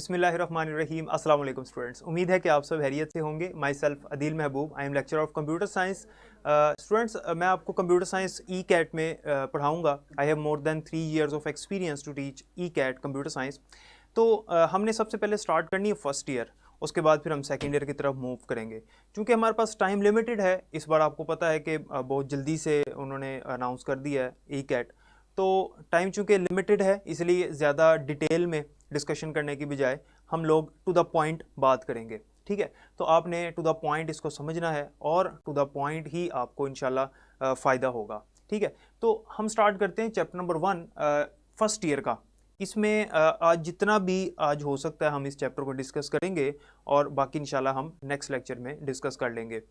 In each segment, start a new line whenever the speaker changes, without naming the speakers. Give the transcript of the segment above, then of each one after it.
बिस्मिल्लाहिर्रहमानिर्रहीम। अस्सलाम वालेकुम स्टूडेंट्स, उम्मीद है कि आप सब खैरियत से होंगे। My self Adeel Mehboob, I am lecture of computer science. Students, मैं आपको कंप्यूटर साइंस ई कैट में पढ़ाऊँगा। I have more than 3 years of experience to teach ECAT computer science. तो हमने सबसे पहले स्टार्ट करनी है फर्स्ट ईयर, उसके बाद फिर हम सेकेंड ईयर की तरफ मूव करेंगे। क्योंकि हमारे पास टाइम लिमिटेड है, इस बार आपको पता है कि बहुत जल्दी से उन्होंने अनाउंस कर दिया है ई कैट। तो टाइम चूँकि लिमिटेड है, इसलिए ज़्यादा डिटेल में डिस्कशन करने की बजाय हम लोग टू द पॉइंट बात करेंगे। ठीक है, तो आपने टू द पॉइंट इसको समझना है और टू द पॉइंट ही आपको इंशाल्लाह फ़ायदा होगा। ठीक है, तो हम स्टार्ट करते हैं चैप्टर नंबर 1 फर्स्ट ईयर का। इसमें आज जितना भी आज हो सकता है हम इस चैप्टर को डिस्कस करेंगे और बाकी इंशाल्लाह हम नेक्स्ट लेक्चर में डिस्कस कर लेंगे।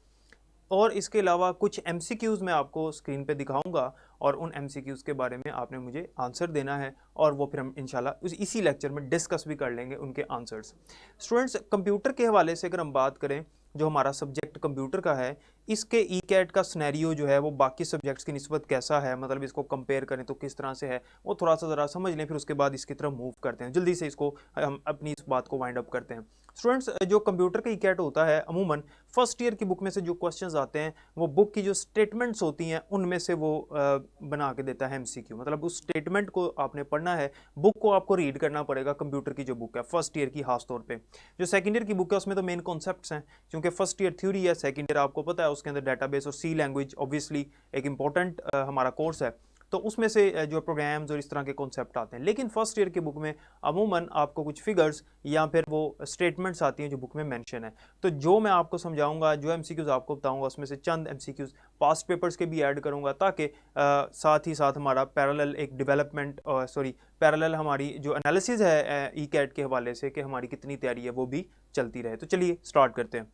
और इसके अलावा कुछ MCQs मैं आपको स्क्रीन पे दिखाऊंगा और उन MCQs के बारे में आपने मुझे आंसर देना है और वो फिर हम इंशाल्लाह इसी लेक्चर में डिस्कस भी कर लेंगे उनके आंसर्स। स्टूडेंट्स, कंप्यूटर के हवाले से अगर हम बात करें, जो हमारा सब्जेक्ट कंप्यूटर का है, इसके ई कैट का सिनेरियो जो है वो बाकी सब्जेक्ट्स की निस्बत कैसा है, मतलब इसको कंपेयर करें तो किस तरह से है, वो थोड़ा सा ज़रा समझ लें, फिर उसके बाद इसकी तरफ मूव करते हैं। जल्दी से इसको हम अपनी इस बात को वाइंड अप करते हैं। स्टूडेंट्स, जो कंप्यूटर का ई कैट होता है, अमूमन फर्स्ट ईयर की बुक में से जो क्वेश्चंस आते हैं वो बुक की जो स्टेटमेंट्स होती हैं उनमें से वो बना के देता है MCQ। मतलब उस स्टेटमेंट को आपने पढ़ना है, बुक को आपको रीड करना पड़ेगा। कंप्यूटर की जो बुक है फर्स्ट ईयर की, खास तौर पे जो सेकंड ईयर की बुक है उसमें तो मेन कॉन्सेप्ट्स हैं, क्योंकि फर्स्ट ईयर थ्योरी है, सेकंड ईयर आपको पता है उसके अंदर डेटाबेस और सी लैंग्वेज ऑब्वियसली एक इंपॉर्टेंट हमारा कोर्स है, तो उसमें से जो प्रोग्राम्स और इस तरह के कॉन्सेप्ट आते हैं। लेकिन फर्स्ट ईयर की बुक में अमूमन आपको कुछ फिगर्स या फिर वो स्टेटमेंट्स आती हैं जो बुक में मेंशन है। तो जो मैं आपको समझाऊंगा, जो MCQs आपको बताऊंगा, उसमें से चंद MCQs पास्ट पेपर्स के भी ऐड करूंगा, ताकि साथ ही साथ हमारा पैरेलल एक डेवलपमेंट पैरेलल हमारी जो एनालिसिस है ई कैट के हवाले से कि हमारी कितनी तैयारी है वो भी चलती रहे। तो चलिए स्टार्ट करते हैं।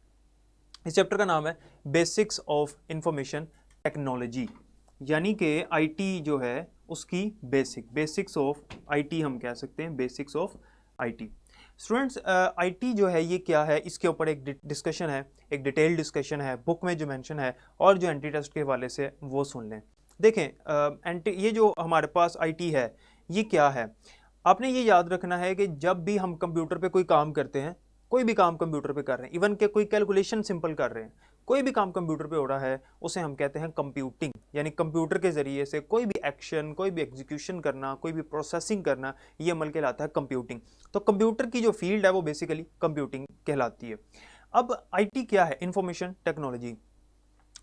इस चैप्टर का नाम है बेसिक्स ऑफ इंफॉर्मेशन टेक्नोलॉजी, यानी कि IT जो है उसकी बेसिक्स ऑफ IT हम कह सकते हैं, basics of IT। Students, IT जो है ये क्या है, इसके ऊपर एक डिस्कशन है, एक डिटेल डिस्कशन है, बुक में जो मेंशन है और जो एंटी टेस्ट के हवाले से वो सुन लें। देखें, ये जो हमारे पास IT है ये क्या है, आपने ये याद रखना है कि जब भी हम कंप्यूटर पे कोई काम करते हैं, कोई भी काम कंप्यूटर पे कर रहे हैं, इवन के कोई कैलकुलेशन सिंपल कर रहे हैं, कोई भी काम कंप्यूटर पे हो रहा है, उसे हम कहते हैं कंप्यूटिंग। यानी कंप्यूटर के ज़रिए से कोई भी एक्शन, कोई भी एग्जीक्यूशन करना, कोई भी प्रोसेसिंग करना, ये अमल कहलाता है कंप्यूटिंग। तो कंप्यूटर की जो फील्ड है वो बेसिकली कंप्यूटिंग कहलाती है। अब IT क्या है, इंफॉर्मेशन टेक्नोलॉजी।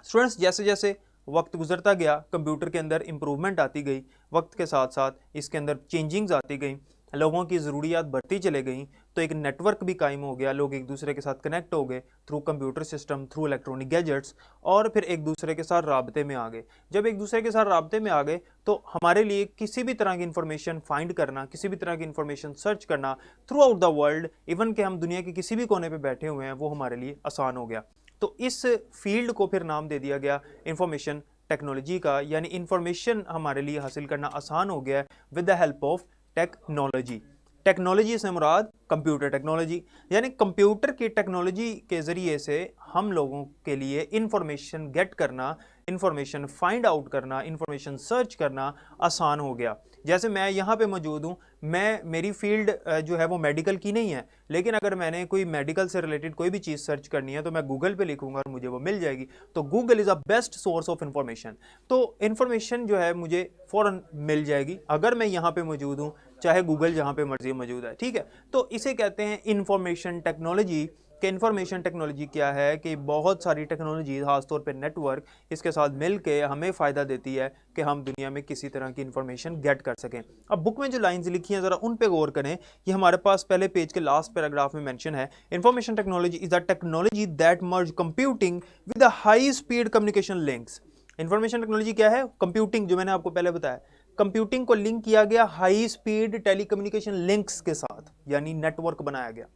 स्टूडेंट्स, जैसे जैसे वक्त गुजरता गया, कंप्यूटर के अंदर इंप्रूवमेंट आती गई, वक्त के साथ साथ इसके अंदर चेंजिंग्स आती गई, लोगों की ज़रूरियात बढ़ती चले गई, तो एक नेटवर्क भी कायम हो गया, लोग एक दूसरे के साथ कनेक्ट हो गए through computer system, through electronic gadgets, और फिर एक दूसरे के साथ राब्ते में आ गए। जब एक दूसरे के साथ राब्ते में आ गए तो हमारे लिए किसी भी तरह की इंफॉर्मेशन फाइंड करना, किसी भी तरह की इंफॉर्मेशन सर्च करना through out the world, even कि हम दुनिया के किसी भी कोने पर बैठे हुए हैं, वो हमारे लिए आसान हो गया। तो इस फील्ड को फिर नाम दे दिया गया इंफॉर्मेशन टेक्नोलॉजी का, यानी इंफॉर्मेशन हमारे लिए हासिल करना आसान हो गया है with the help of technology. Technology से मुराद कंप्यूटर टेक्नोलॉजी, यानी कंप्यूटर की टेक्नोलॉजी के ज़रिए से हम लोगों के लिए इंफॉर्मेशन गेट करना, इंफॉर्मेशन फाइंड आउट करना, इंफॉर्मेशन सर्च करना आसान हो गया। जैसे मैं यहाँ पे मौजूद हूँ, मेरी फील्ड जो है वो मेडिकल की नहीं है, लेकिन अगर मैंने कोई मेडिकल से रिलेटेड कोई भी चीज़ सर्च करनी है तो मैं गूगल पे लिखूंगा और मुझे वो मिल जाएगी। तो Google is a best source of information. तो इंफॉर्मेशन जो है मुझे फ़ौरन मिल जाएगी अगर मैं यहाँ पे मौजूद हूँ, चाहे गूगल जहाँ पे मर्जी मौजूद है। ठीक है, तो इसे कहते हैं इंफॉर्मेशन टेक्नोलॉजी। कि इंफॉर्मेशन टेक्नोलॉजी क्या है कि बहुत सारी टेक्नोलॉजी, खासतौर पे नेटवर्क, इसके साथ मिल के हमें फ़ायदा देती है कि हम दुनिया में किसी तरह की इंफॉर्मेशन गेट कर सकें। अब बुक में जो लाइंस लिखी हैं ज़रा उन पे गौर करें। ये हमारे पास पहले पेज के लास्ट पैराग्राफ में मेंशन है, information technology is a technology that merge computing with a high speed communication links. Information technology क्या है, कंप्यूटिंग, जो मैंने आपको पहले बताया, कंप्यूटिंग को लिंक किया गया हाई स्पीड टेलीकम्युनिकेशन लिंक्स के साथ, यानी नेटवर्क बनाया गया,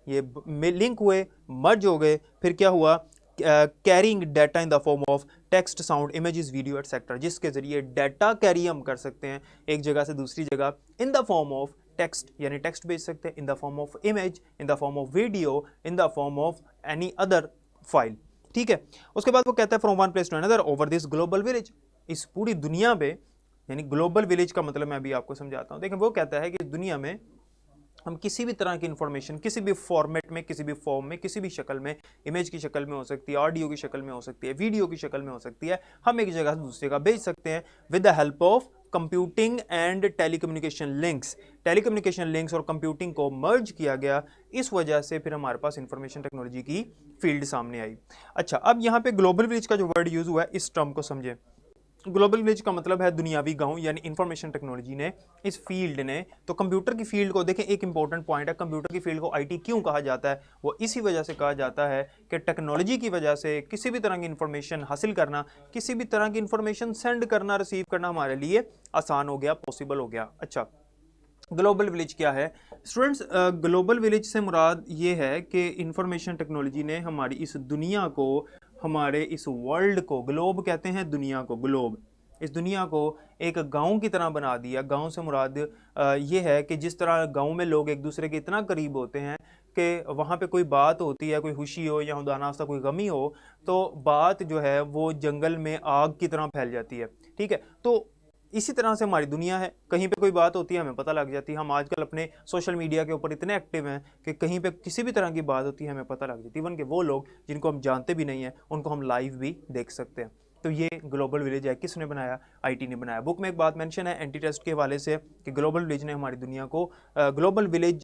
ये लिंक हुए, मर्ज हो गए, फिर क्या हुआ, carrying data in the form of text, sound, images, video etcetera, जिसके जरिए डाटा कैरी हम कर सकते हैं एक जगह से दूसरी जगह in the form of text, यानी टेक्स्ट भेज सकते हैं, in the form of image, in the form of video, in the form of any other file. ठीक है, उसके बाद वो कहता है from one place to another over this global village, इस पूरी दुनिया पे, यानी ग्लोबल विलेज का मतलब मैं अभी आपको समझाता हूँ। देखिए, वो कहता है कि इस दुनिया में हम किसी भी तरह की इंफॉर्मेशन किसी भी फॉर्मेट में, किसी भी फॉर्म में, किसी भी शक्ल में, इमेज की शक्ल में हो सकती है, ऑडियो की शक्ल में हो सकती है, वीडियो की शक्ल में हो सकती है, हम एक जगह से दूसरी जगह भेज सकते हैं with the help of computing and telecommunication links. Telecommunication links और कंप्यूटिंग को मर्ज किया गया, इस वजह से फिर हमारे पास इंफॉर्मेशन टेक्नोलॉजी की फील्ड सामने आई। अच्छा, अब यहाँ पे ग्लोबल विलेज का जो वर्ड यूज हुआ है, इस टर्म को समझें। ग्लोबल विलेज का मतलब है दुनियावी गांव, यानी इंफॉर्मेशन टेक्नोलॉजी ने, इस फील्ड ने, तो कंप्यूटर की फील्ड को देखें, एक इंपॉर्टेंट पॉइंट है, कंप्यूटर की फील्ड को आईटी क्यों कहा जाता है? वो इसी वजह से कहा जाता है कि टेक्नोलॉजी की वजह से किसी भी तरह की इंफॉर्मेशन हासिल करना, किसी भी तरह की इंफॉर्मेशन सेंड करना, रिसीव करना हमारे लिए आसान हो गया, पॉसिबल हो गया। अच्छा, ग्लोबल विलेज क्या है स्टूडेंट्स? ग्लोबल विलेज से मुराद ये है कि इंफॉर्मेशन टेक्नोलॉजी ने हमारी इस दुनिया को, हमारे इस वर्ल्ड को, ग्लोब कहते हैं दुनिया को, ग्लोब, इस दुनिया को एक गांव की तरह बना दिया। गांव से मुराद ये है कि जिस तरह गांव में लोग एक दूसरे के इतना करीब होते हैं कि वहाँ पे कोई बात होती है, कोई खुशी हो या खुदा नास्ता कोई गमी हो, तो बात जो है वो जंगल में आग की तरह फैल जाती है। ठीक है, तो इसी तरह से हमारी दुनिया है, कहीं पे कोई बात होती है हमें पता लग जाती है। हम आजकल अपने सोशल मीडिया के ऊपर इतने एक्टिव हैं कि कहीं पे किसी भी तरह की बात होती है हमें पता लग जाती है। इवन कि वो लोग जिनको हम जानते भी नहीं हैं उनको हम लाइव भी देख सकते हैं। तो ये ग्लोबल विलेज है, किसने बनाया? आईटी ने बनाया। बुक में एक बात मेंशन है एंटी ट्रस्ट के हवाले से कि ग्लोबल विलेज ने हमारी दुनिया को ग्लोबल विलेज,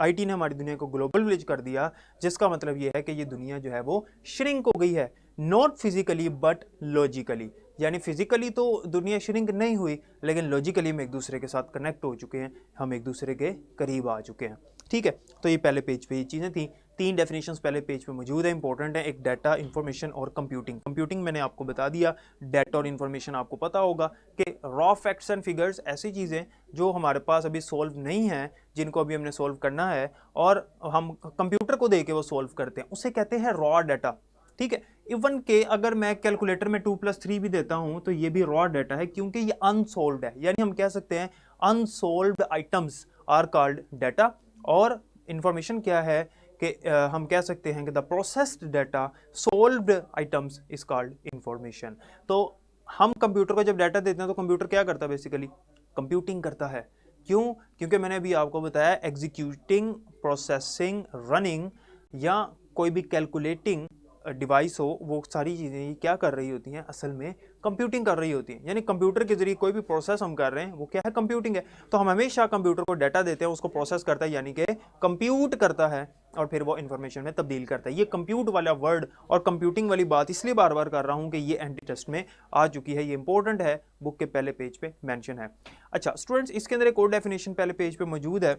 आईटी ने हमारी दुनिया को ग्लोबल विलेज कर दिया, जिसका मतलब ये है कि ये दुनिया जो है वो श्रिंक हो गई है, नॉट फिजिकली बट लॉजिकली। यानी फिजिकली तो दुनिया श्रिंक नहीं हुई, लेकिन लॉजिकली हम एक दूसरे के साथ कनेक्ट हो चुके हैं, हम एक दूसरे के करीब आ चुके हैं। ठीक है, तो ये पहले पेज पे ये चीज़ें थी। 3 डेफिनेशंस पहले पेज पे मौजूद है, इंपॉर्टेंट है। एक डाटा, इंफॉर्मेशन और कंप्यूटिंग। कंप्यूटिंग मैंने आपको बता दिया, डाटा और इंफॉर्मेशन आपको पता होगा कि रॉ फैक्ट्स एंड फिगर्स, ऐसी चीज़ें जो हमारे पास अभी सॉल्व नहीं है, जिनको अभी हमने सॉल्व करना है और हम कंप्यूटर को दे के वो सॉल्व करते हैं, उसे कहते हैं रॉ डाटा। ठीक है, इवन के अगर मैं कैलकुलेटर में 2+3 भी देता हूं तो ये भी रॉ डाटा है, क्योंकि ये अनसोल्व्ड है। यानी हम कह सकते हैं अनसोल्व्ड आइटम्स आर कॉल्ड डाटा। और इंफॉर्मेशन क्या है कि हम कह सकते हैं कि the processed data solved items is called information. तो हम कंप्यूटर को जब डाटा देते हैं तो कंप्यूटर क्या करता है? बेसिकली कंप्यूटिंग करता है। क्यों? क्योंकि मैंने अभी आपको बताया एग्जीक्यूटिंग, प्रोसेसिंग, रनिंग या कोई भी कैलकुलेटिंग डिवाइस हो, वो सारी चीज़ें क्या कर रही होती हैं? असल में कंप्यूटिंग कर रही होती हैं। यानी कंप्यूटर के जरिए कोई भी प्रोसेस हम कर रहे हैं वो क्या है? कंप्यूटिंग है। तो हम हमेशा कंप्यूटर को डाटा देते हैं, उसको प्रोसेस करता है, यानी कि कंप्यूट करता है और फिर वो इन्फॉर्मेशन में तब्दील करता है। ये कंप्यूट वाला वर्ड और कंप्यूटिंग वाली बात इसलिए बार बार कर रहा हूँ कि ये एंटी टेस्ट में आ चुकी है, ये इंपॉर्टेंट है, बुक के पहले पेज पे मेंशन है। अच्छा स्टूडेंट्स, इसके अंदर एक और डेफिनेशन पहले पेज पे मौजूद है,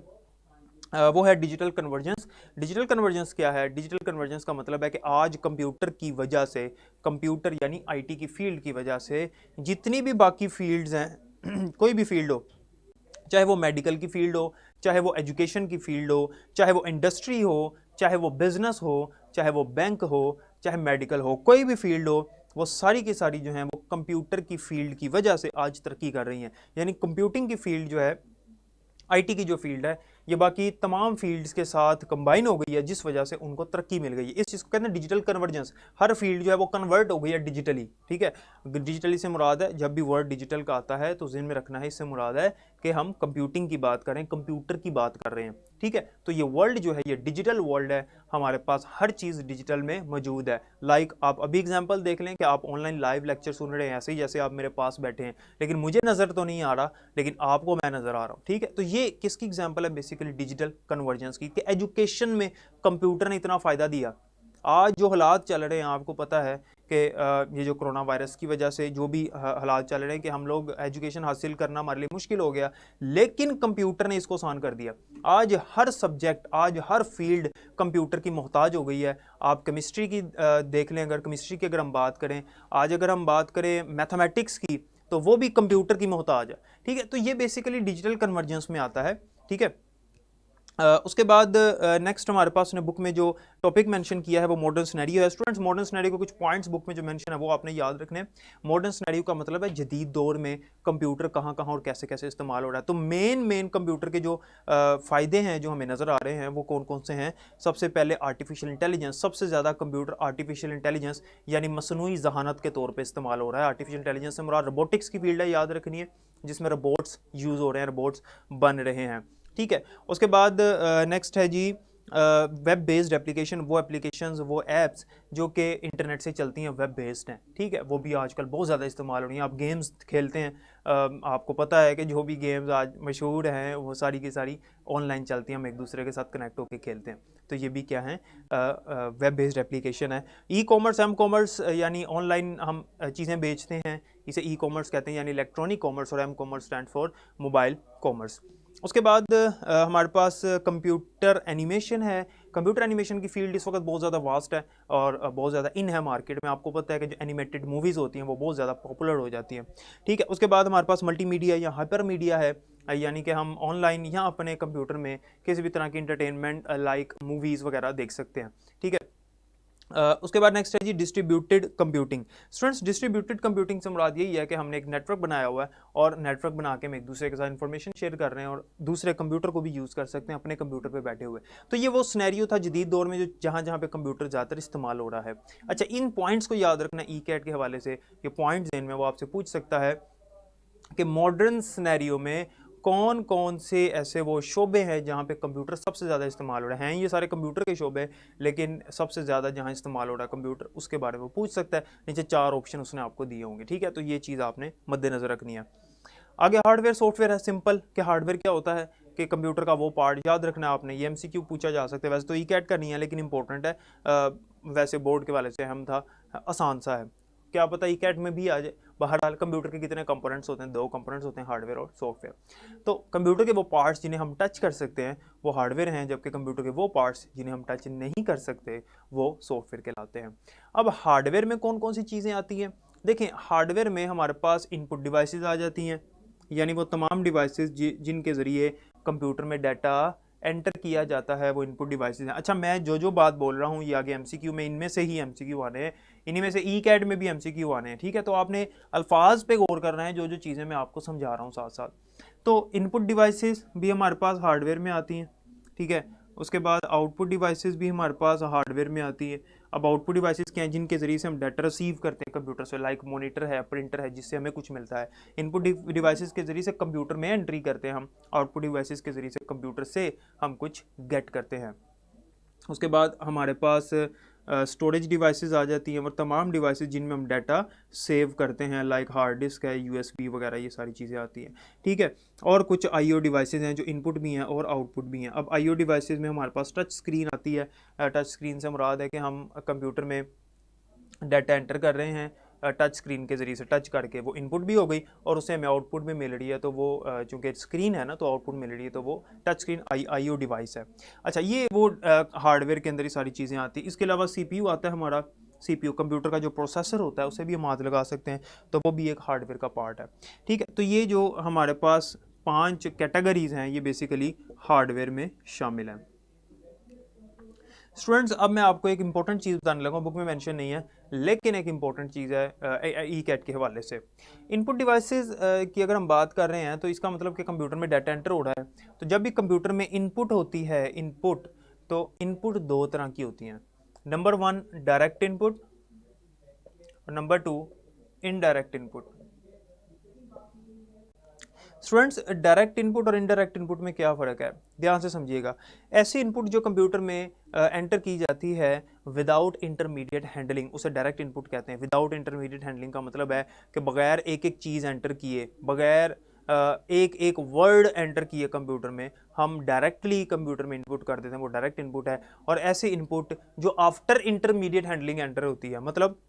वो है डिजिटल कन्वर्जेंस। डिजिटल कन्वर्जेंस क्या है? डिजिटल कन्वर्जेंस का मतलब है कि आज कंप्यूटर की वजह से, कंप्यूटर यानी आईटी की फील्ड की वजह से, जितनी भी बाकी फील्ड्स हैं कोई भी फील्ड हो, चाहे वो मेडिकल की फील्ड हो, चाहे वो एजुकेशन की फील्ड हो, चाहे वो इंडस्ट्री हो, चाहे वो बिजनेस हो, चाहे वो बैंक हो, चाहे मेडिकल हो, कोई भी फील्ड हो, वो सारी की सारी जो हैं वो कंप्यूटर की फील्ड की वजह से आज तरक्की कर रही हैं। यानी कंप्यूटिंग की फील्ड जो है, आईटी की जो फील्ड है, ये बाकी तमाम फील्ड्स के साथ कंबाइन हो गई है, जिस वजह से उनको तरक्की मिल गई है। इस चीज़ को कहते हैं डिजिटल कन्वर्जेंस। हर फील्ड जो है वो कन्वर्ट हो गई है डिजिटली। ठीक है, डिजिटली से मुराद है, जब भी वर्ड डिजिटल का आता है तो ज़हन में रखना है, इससे मुराद है कि हम कंप्यूटिंग की बात करें, कंप्यूटर की बात कर रहे हैं। ठीक है, तो ये वर्ल्ड जो है ये डिजिटल वर्ल्ड है, हमारे पास हर चीज़ डिजिटल में मौजूद है। लाइक आप अभी एग्जांपल देख लें कि आप ऑनलाइन लाइव लेक्चर सुन रहे हैं, ऐसे ही जैसे आप मेरे पास बैठे हैं, लेकिन मुझे नज़र तो नहीं आ रहा, लेकिन आपको मैं नज़र आ रहा हूँ। ठीक है, तो ये किसकी एग्जांपल है? बेसिकली डिजिटल कन्वर्जेंस की, कि एजुकेशन में कंप्यूटर ने इतना फ़ायदा दिया। आज जो हालात चल रहे हैं, आपको पता है कि ये जो कोरोना वायरस की वजह से जो भी हालात चल रहे हैं कि हम लोग एजुकेशन हासिल करना हमारे लिए मुश्किल हो गया, लेकिन कंप्यूटर ने इसको आसान कर दिया। आज हर सब्जेक्ट, आज हर फील्ड कंप्यूटर की मोहताज हो गई है। आप केमिस्ट्री की देख लें, अगर केमिस्ट्री की अगर हम बात करें, आज अगर हम बात करें मैथमेटिक्स की, तो वो भी कंप्यूटर की मोहताज है। ठीक है, तो ये बेसिकली डिजिटल कन्वर्जेंस में आता है। ठीक है, उसके बाद नेक्स्ट हमारे पास ने बुक में जो टॉपिक मेंशन किया है वो मॉडर्न सिनेरियो है। स्टूडेंट्स, मॉडर्न सिनेरियो के कुछ पॉइंट्स बुक में जो मेंशन है वो आपने याद रखने हैं। मॉडर्न सिनेरियो का मतलब है जदीद दौर में कंप्यूटर कहाँ कहाँ और कैसे कैसे इस्तेमाल हो रहा है। तो मेन कंप्यूटर के जो फ़ायदे हैं जो हमें नज़र आ रहे हैं वो कौन कौन से हैं? सबसे पहले आर्टिफिशियल इंटेलिजेंस। सबसे ज़्यादा कंप्यूटर आर्टिफिशियल इंटेलिजेंस यानी मसनूई जहानत के तौर पर इस्तेमाल हो रहा है। आर्टिफिशियल इंटेलिजेंस से मुराद रोबोटिक्स की फील्ड है, याद रखनी है, जिसमें रोबोट्स यूज़ हो रहे हैं, रोबोट्स बन रहे हैं। ठीक है। उसके बाद नेक्स्ट है जी वेब बेस्ड एप्लीकेशन, वो एप्लीकेशंस वो ऐप्स जो कि इंटरनेट से चलती हैं, वेब बेस्ड हैं, ठीक है, वो भी आजकल बहुत ज़्यादा इस्तेमाल हो रही हैं। आप गेम्स खेलते हैं, आपको पता है कि जो भी गेम्स आज मशहूर हैं वो सारी की सारी ऑनलाइन चलती हैं, हम एक दूसरे के साथ कनेक्ट होकर खेलते हैं। तो ये भी क्या है, वेब बेस्ड एप्लीकेशन है। ई कॉमर्स, एम कॉमर्स, यानी ऑनलाइन हम चीज़ें बेचते हैं, इसे ई कॉमर्स कहते हैं, यानी इलेक्ट्रॉनिक कॉमर्स, और M commerce stand for mobile commerce. उसके बाद हमारे पास कंप्यूटर एनिमेशन है। कंप्यूटर एनिमेशन की फील्ड इस वक्त बहुत ज़्यादा वास्ट है और बहुत ज़्यादा इन है मार्केट में। आपको पता है कि जो एनिमेटेड मूवीज़ होती हैं वो बहुत ज़्यादा पॉपुलर हो जाती हैं, ठीक है। उसके बाद हमारे पास मल्टीमीडिया या हाइपर मीडिया है, यानी कि हम ऑनलाइन या अपने कंप्यूटर में किसी भी तरह की इंटरटेनमेंट लाइक मूवीज़ वगैरह देख सकते हैं, ठीक है। उसके बाद नेक्स्ट है जी distributed computing. Students, distributed computing से मुराद यही है कि हमने एक नेटवर्क बनाया हुआ है और नेटवर्क बना के हम एक दूसरे के साथ इंफॉर्मेशन शेयर कर रहे हैं और दूसरे कंप्यूटर को भी यूज़ कर सकते हैं अपने कंप्यूटर पे बैठे हुए। तो ये वो सिनेरियो था जदीद दौर में जो जहाँ जहाँ पे कंप्यूटर ज़्यादातर इस्तेमाल हो रहा है। अच्छा, इन पॉइंट्स को याद रखना ई कैट के हवाले से, ये पॉइंट्स जिनमें वो आपसे पूछ सकता है कि मॉडर्न सिनेरियो में कौन कौन से ऐसे वो शोबे हैं जहाँ पे कंप्यूटर सबसे ज़्यादा इस्तेमाल हो रहा है। ये सारे कंप्यूटर के शोबे, लेकिन सबसे ज़्यादा जहाँ इस्तेमाल हो रहा है कंप्यूटर, उसके बारे में पूछ सकता है। नीचे 4 ऑप्शन उसने आपको दिए होंगे, ठीक है। तो ये चीज़ आपने मद्देनज़र रखनी है। आगे हार्डवेयर सॉफ्टवेयर है। सिंपल कि हार्डवेयर क्या होता है कि कंप्यूटर का वो पार्ट याद रखना है आपने। ये एमसीक्यू पूछा जा सकता है, वैसे तो ई कैट का नहीं है लेकिन इंपॉर्टेंट है। वैसे बोर्ड के वाले से हम था, आसान सा है, क्या पता ई कैट में भी आ जाए। बहरहाल कंप्यूटर के कितने कंपोनेंट्स होते हैं, 2 कंपोनेंट्स होते हैं, हार्डवेयर और सॉफ्टवेयर। तो कंप्यूटर के वो पार्ट्स जिन्हें हम टच कर सकते हैं वो हार्डवेयर हैं, जबकि कंप्यूटर के वो पार्ट्स जिन्हें हम टच नहीं कर सकते वो सॉफ्टवेयर कहलाते हैं। अब हार्डवेयर में कौन कौन सी चीज़ें आती हैं, देखें। हार्डवेयर में हमारे पास इनपुट डिवाइसेस आ जाती हैं, यानी वो तमाम डिवाइसेस जिनके ज़रिए कंप्यूटर में डाटा एंटर किया जाता है, वो इनपुट डिवाइसेस हैं। अच्छा, मैं जो बात बोल रहा हूँ ये आगे एमसीक्यू में इनमें से ही एमसीक्यू आने हैं, इन्हीं में से ई कैट में भी एमसीक्यू आने हैं, ठीक है। तो आपने अल्फाज पे गौर करना है, जो चीज़ें मैं आपको समझा रहा हूँ साथ साथ। तो इनपुट डिवाइसेस भी हमारे पास हार्डवेयर में आती हैं, ठीक है। उसके बाद आउटपुट डिवाइसेस भी हमारे पास हार्डवेयर में आती है। अब आउटपुट डिवाइसेस क्या हैं, जिनके ज़रिए से हम डाटा रिसीव करते हैं कंप्यूटर से, लाइक मॉनिटर है, प्रिंटर है, जिससे हमें कुछ मिलता है। इनपुट डिवाइसेस के ज़रिए से कंप्यूटर में एंट्री करते हैं हम, आउटपुट डिवाइसेस के ज़रिए से कंप्यूटर से हम कुछ गेट करते हैं। उसके बाद हमारे पास स्टोरेज डिवाइसेस आ जाती हैं और तमाम डिवाइसेस जिनमें हम डाटा सेव करते हैं, लाइक हार्ड डिस्क है, यूएसबी वगैरह, ये सारी चीज़ें आती हैं, ठीक है। और कुछ आईओ डिवाइसेस हैं जो इनपुट भी हैं और आउटपुट भी हैं। अब आईओ डिवाइसेस में हमारे पास टच स्क्रीन आती है। टच स्क्रीन से मुराद है कि हम कंप्यूटर में डाटा एंटर कर रहे हैं, टच स्क्रीन के ज़रिए से टच करके वो इनपुट भी हो गई और उससे हमें आउटपुट भी मिल रही है। तो वो चूँकि स्क्रीन है ना, तो आउटपुट मिल रही है, तो वो टच स्क्रीन आईओ डिवाइस है। अच्छा, ये वो हार्डवेयर के अंदर ही सारी चीज़ें आती हैं। इसके अलावा सीपीयू आता है हमारा। सीपीयू कंप्यूटर का जो प्रोसेसर होता है उसे भी हम हाथ लगा सकते हैं, तो वो भी एक हार्डवेयर का पार्ट है, ठीक है। तो ये जो हमारे पास 5 कैटेगरीज़ हैं ये बेसिकली हार्डवेयर में शामिल हैं। स्टूडेंट्स, अब मैं आपको एक इंपॉर्टेंट चीज़ बताने लगा, बुक में मेंशन नहीं है लेकिन एक इंपॉर्टेंट चीज़ है ई कैट के हवाले से। इनपुट डिवाइसेस की अगर हम बात कर रहे हैं तो इसका मतलब कि कंप्यूटर में डाटा एंटर हो रहा है। तो जब भी कंप्यूटर में इनपुट होती है, इनपुट, तो इनपुट 2 तरह की होती हैं। नंबर 1 डायरेक्ट इनपुट और number 2 indirect input. Students, direct input और इनडायरेक्ट इनपुट में क्या फ़र्क है, ध्यान से समझिएगा। ऐसी इनपुट जो कंप्यूटर में एंटर की जाती है विदाउट इंटरमीडिएट हैंडलिंग, उसे डायरेक्ट इनपुट कहते हैं। विदाउट इंटरमीडिएट हैंडलिंग का मतलब है कि बगैर एक एक चीज़ एंटर किए, बगैर एक एक वर्ड एंटर किए कंप्यूटर में हम डायरेक्टली कंप्यूटर में इनपुट कर देते हैं, वो डायरेक्ट इनपुट है। और ऐसे इनपुट जो आफ्टर इंटरमीडिएट हैंडलिंग एंटर होती है, मतलब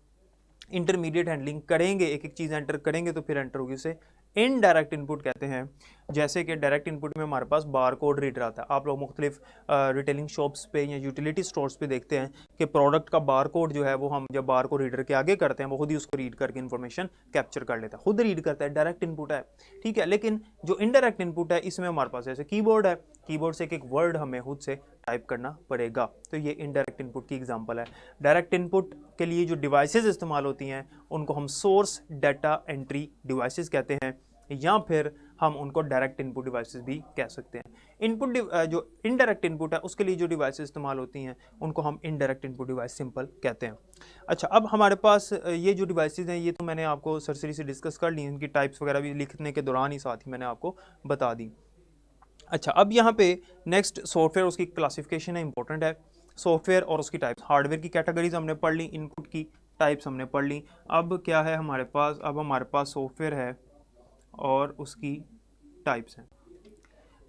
इंटरमीडिएट हैंडलिंग करेंगे, एक एक चीज़ एंटर करेंगे तो फिर एंटर होगी, उसे इनडायरेक्ट इनपुट कहते हैं। जैसे कि डायरेक्ट इनपुट में हमारे पास बार कोड रीडर आता है। आप लोग मुख्तलिफ रिटेलिंग शॉप्स पे या यूटिलिटी स्टोर्स पे देखते हैं कि प्रोडक्ट का बार कोड जो है वो हम जब बार को रीडर के आगे करते हैं वो खुद ही उसको रीड करके इन्फॉर्मेशन कैप्चर कर लेता है, खुद रीड करता है, डायरेक्ट इनपुट है, ठीक है। लेकिन जो इनडायरेक्ट इनपुट है इसमें हमारे पास जैसे कीबोर्ड है, कीबोर्ड से एक एक वर्ड हमें खुद से टाइप करना पड़ेगा, तो ये इनडायरेक्ट इनपुट की एग्जांपल है। डायरेक्ट इनपुट के लिए जो डिवाइसेस इस्तेमाल होती हैं उनको हम सोर्स डाटा एंट्री डिवाइसेस कहते हैं, या फिर हम उनको डायरेक्ट इनपुट डिवाइसेस भी कह सकते हैं। इनपुट जो इनडायरेक्ट इनपुट है उसके लिए जो डिवाइसेस इस्तेमाल होती हैं उनको हम इनडायरेक्ट इनपुट डिवाइस सिंपल कहते हैं। अच्छा, अब हमारे पास ये जो डिवाइसेस हैं ये तो मैंने आपको सरसरी से डिस्कस कर ली, इनकी टाइप्स वगैरह भी लिखने के दौरान ही साथ ही मैंने आपको बता दी। अच्छा, अब यहाँ पे नेक्स्ट सॉफ्टवेयर, उसकी क्लासिफिकेशन है, इंपॉर्टेंट है। सॉफ्टवेयर और उसकी टाइप्स, हार्डवेयर की कैटेगरीज हमने पढ़ ली, इनपुट की टाइप्स हमने पढ़ ली। अब क्या है हमारे पास, अब हमारे पास सॉफ्टवेयर है और उसकी टाइप्स हैं।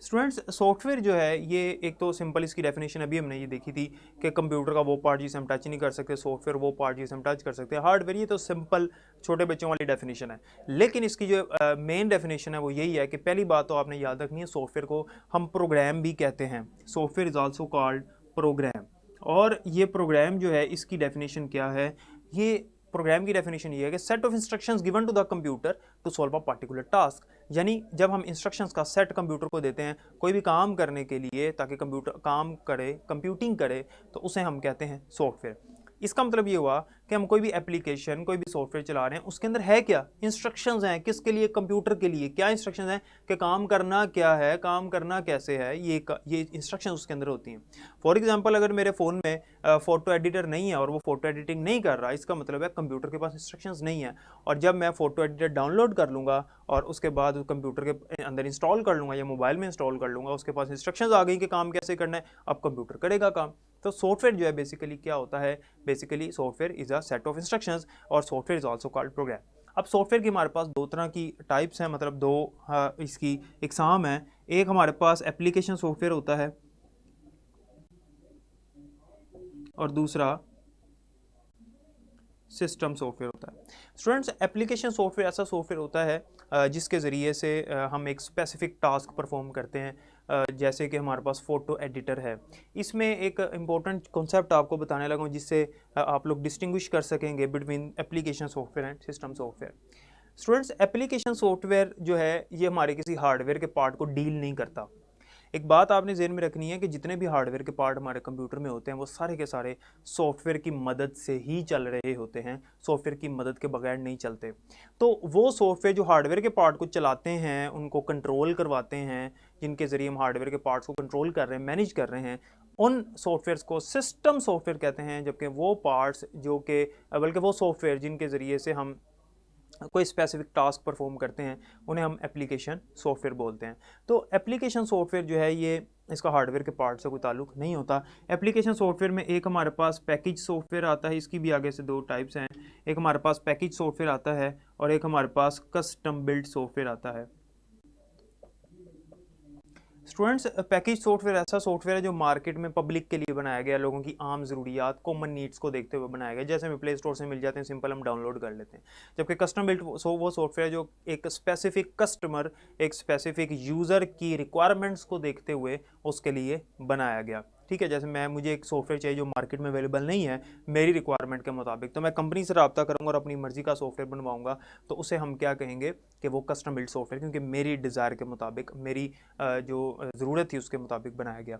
स्टूडेंट्स, सॉफ्टवेयर जो है ये एक तो सिंपल, इसकी डेफिनेशन अभी हमने ये देखी थी कि कंप्यूटर का वो पार्ट जिसे हम टच नहीं कर सकते, सॉफ्टवेयर वो पार्ट जिसे हम टच कर सकते हैं। हार्डवेयर ये तो सिंपल छोटे बच्चों वाली डेफिनेशन है, लेकिन इसकी जो मेन डेफिनेशन है वो यही है कि पहली बात तो आपने याद रखनी है, सॉफ्टवेयर को हम प्रोग्राम भी कहते हैं। Software is also called programme. और ये प्रोग्राम जो है इसकी डेफिनेशन क्या है, ये प्रोग्राम की डेफिनेशन ये है कि set of instructions given to the computer to solve a particular task. यानी जब हम इंस्ट्रक्शंस का सेट कंप्यूटर को देते हैं कोई भी काम करने के लिए, ताकि कंप्यूटर काम करे, कंप्यूटिंग करे, तो उसे हम कहते हैं सॉफ्टवेयर। इसका मतलब ये हुआ कि हम कोई भी एप्लीकेशन, कोई भी सॉफ्टवेयर चला रहे हैं, उसके अंदर है क्या, इंस्ट्रक्शंस हैं। किसके लिए? कंप्यूटर के लिए। क्या इंस्ट्रक्शंस हैं कि काम करना क्या है, काम करना कैसे है, ये इंस्ट्रक्शंस उसके अंदर होती हैं। फॉर एग्जांपल, अगर मेरे फ़ोन में फ़ोटो एडिटर नहीं है और वो फ़ोटो एडिटिंग नहीं कर रहा, इसका मतलब है कंप्यूटर के पास इंस्ट्रक्शंस नहीं है। और जब मैं फ़ोटो एडिटर डाउनलोड कर लूँगा और उसके बाद कंप्यूटर के अंदर इंस्टॉल कर लूँगा या मोबाइल में इंस्टॉल कर लूँगा, उसके पास इंस्ट्रक्शंस आ गई कि काम कैसे करना है, अब कंप्यूटर करेगा काम। तो सॉफ्टवेयर जो है बेसिकली क्या होता है, basically software is a set of instructions और software is also called program. अब सॉफ्टवेयर की हमारे पास दो तरह की टाइप्स हैं, मतलब दो इसकी इकसाम है। एक हमारे पास एप्लीकेशन सॉफ्टवेयर होता है और दूसरा सिस्टम सॉफ्टवेयर होता है। स्टूडेंट्स, एप्लीकेशन सॉफ्टवेयर ऐसा सॉफ्टवेयर होता है जिसके ज़रिए से हम एक स्पेसिफिक टास्क परफॉर्म करते हैं। जैसे कि हमारे पास फ़ोटो एडिटर है। इसमें एक इम्पोर्टेंट कॉन्सेप्ट आपको बताने लगा हूँ जिससे आप लोग डिस्टिंग्विश कर सकेंगे between application software and system software. Students, application software जो है ये हमारे किसी हार्डवेयर के पार्ट को डील नहीं करता। एक बात आपने ज़हन में रखनी है कि जितने भी हार्डवेयर के पार्ट हमारे कंप्यूटर में होते हैं वो सारे के सारे सॉफ्टवेयर की मदद से ही चल रहे होते हैं, सॉफ्टवेयर की मदद के बगैर नहीं चलते। तो वो सॉफ्टवेयर जो हार्डवेयर के पार्ट को चलाते हैं, उनको कंट्रोल करवाते हैं, जिनके ज़रिए हम हार्डवेयर के पार्ट्स को कंट्रोल कर रहे हैं, मैनेज कर रहे हैं, उन सॉफ्टवेयर्स को सिस्टम सॉफ्टवेयर कहते हैं। जबकि वो पार्ट्स जो कि बल्कि वो सॉफ्टवेयर जिनके ज़रिए से हम कोई स्पेसिफिक टास्क परफॉर्म करते हैं, उन्हें हम एप्लीकेशन सॉफ्टवेयर बोलते हैं। तो एप्लीकेशन सॉफ्टवेयर जो है ये इसका हार्डवेयर के पार्ट से कोई ताल्लुक नहीं होता। एप्लीकेशन सॉफ्टवेयर में एक हमारे पास पैकेज सॉफ्टवेयर आता है, इसकी भी आगे से दो टाइप्स हैं। एक हमारे पास पैकेज सॉफ्टवेयर आता है और एक हमारे पास कस्टम बिल्ड सॉफ्टवेयर आता है। स्टूडेंट्स, पैकेज सॉफ्टवेयर ऐसा सॉफ्टवेयर है जो मार्केट में पब्लिक के लिए बनाया गया, लोगों की आम ज़रूरियात, कॉमन नीड्स को देखते हुए बनाया गया। जैसे हमें प्ले स्टोर से मिल जाते हैं, सिंपल हम डाउनलोड कर लेते हैं। जबकि कस्टम बिल्ट वो सॉफ्टवेयर जो एक स्पेसिफिक कस्टमर, एक स्पेसिफिक यूज़र की रिक्वायरमेंट्स को देखते हुए उसके लिए बनाया गया। ठीक है, जैसे मुझे एक सॉफ्टवेयर चाहिए जो मार्केट में अवेलेबल नहीं है मेरी रिक्वायरमेंट के मुताबिक, तो मैं कंपनी से रब्ता करूँगा और अपनी मर्ज़ी का सॉफ्टवेयर बनवाऊँगा, तो उसे हम क्या कहेंगे कि वो कस्टम बिल्ड सॉफ्टवेयर, क्योंकि मेरी डिज़ायर के मुताबिक, मेरी जो ज़रूरत थी उसके मुताबिक बनाया गया।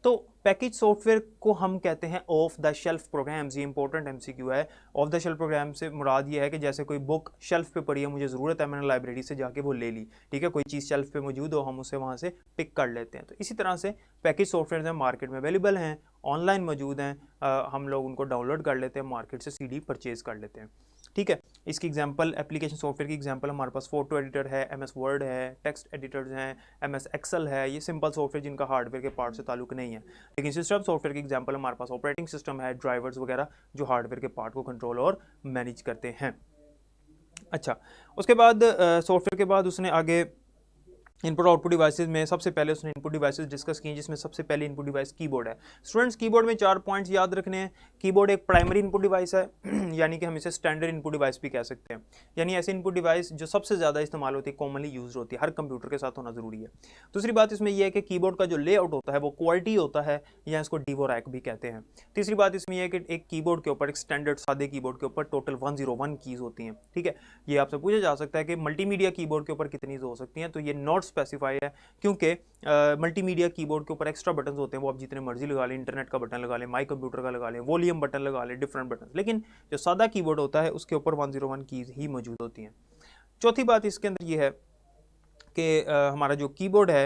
तो पैकेज सॉफ्टवेयर को हम कहते हैं ऑफ द शेल्फ प्रोग्राम्स। ये इंपॉर्टेंट एमसीक्यू है। ऑफ द शेल्फ प्रोग्राम से मुराद ये है कि जैसे कोई बुक शेल्फ पे पड़ी है, मुझे ज़रूरत है, मैंने लाइब्रेरी से जाके वो ले ली, ठीक है, कोई चीज़ शेल्फ पे मौजूद हो, हम उसे वहाँ से पिक कर लेते हैं। तो इसी तरह से पैकेज सॉफ्टवेयर हैं, मार्केट में अवेलेबल हैं, ऑनलाइन मौजूद हैं, हम लोग उनको डाउनलोड कर लेते हैं, मार्केट से सीडी परचेज़ कर लेते हैं। ठीक है, इसकी एग्जांपल, एप्लीकेशन सॉफ्टवेयर की एग्जांपल हमारे पास फोटो एडिटर है, एमएस वर्ड है, टेक्स्ट एडिटर्स हैं, एमएस एक्सेल है। ये सिंपल सॉफ्टवेयर जिनका हार्डवेयर के पार्ट से ताल्लुक नहीं है। लेकिन सिस्टम सॉफ्टवेयर की एग्जांपल हमारे पास ऑपरेटिंग सिस्टम है, ड्राइवर्स वगैरह जो हार्डवेयर के पार्ट को कंट्रोल और मैनेज करते हैं। अच्छा, उसके बाद सॉफ्टवेयर के बाद उसने आगे इनपुट आउटपुट डिवाइसेस में सबसे पहले उसने इनपुट डिवाइसेस डिस्कस की, जिसमें सबसे पहले इनपुट डिवाइस कीबोर्ड है। स्टूडेंट्स, कीबोर्ड में 4 पॉइंट्स याद रखने हैं। कीबोर्ड एक प्राइमरी इनपुट डिवाइस है, यानी कि हम इसे स्टैंडर्ड इनपुट डिवाइस भी कह सकते हैं। यानी ऐसी इनपुट डिवाइस जो सबसे ज़्यादा इस्तेमाल होती है, कॉमनली यूज होती है, हर कंप्यूटर के साथ होना ज़रूरी है। दूसरी बात इसमें यह है कि कीबोर्ड का जो लेआउट होता है वो क्वालिटी होता है, या इसको डिवोरैक भी कहते हैं। तीसरी बात इसमें यह है कि एक कीबोर्ड के ऊपर, एक स्टैंडर्ड सादे कीबोर्ड के ऊपर टोटल 101 कीज़ होती हैं। ठीक है, ये आपसे पूछा जा सकता है कि मल्टीमीडिया कीबोर्ड के ऊपर कितनी हो सकती हैं, तो ये नॉट स्पेसिफाई है, क्योंकि मल्टीमीडिया कीबोर्ड के ऊपर एक्स्ट्रा बटन होते हैं, वो आप जितने मर्जी लगा लें, इंटरनेट का बटन लगा लें, माई कंप्यूटर का लगा लें, वॉल्यूम बटन लगा लें, डिफरेंट बटन। लेकिन जो सादा कीबोर्ड होता है उसके ऊपर 101 कीज़ ही मौजूद होती हैं। चौथी बात इसके अंदर ये है कि हमारा जो कीबोर्ड है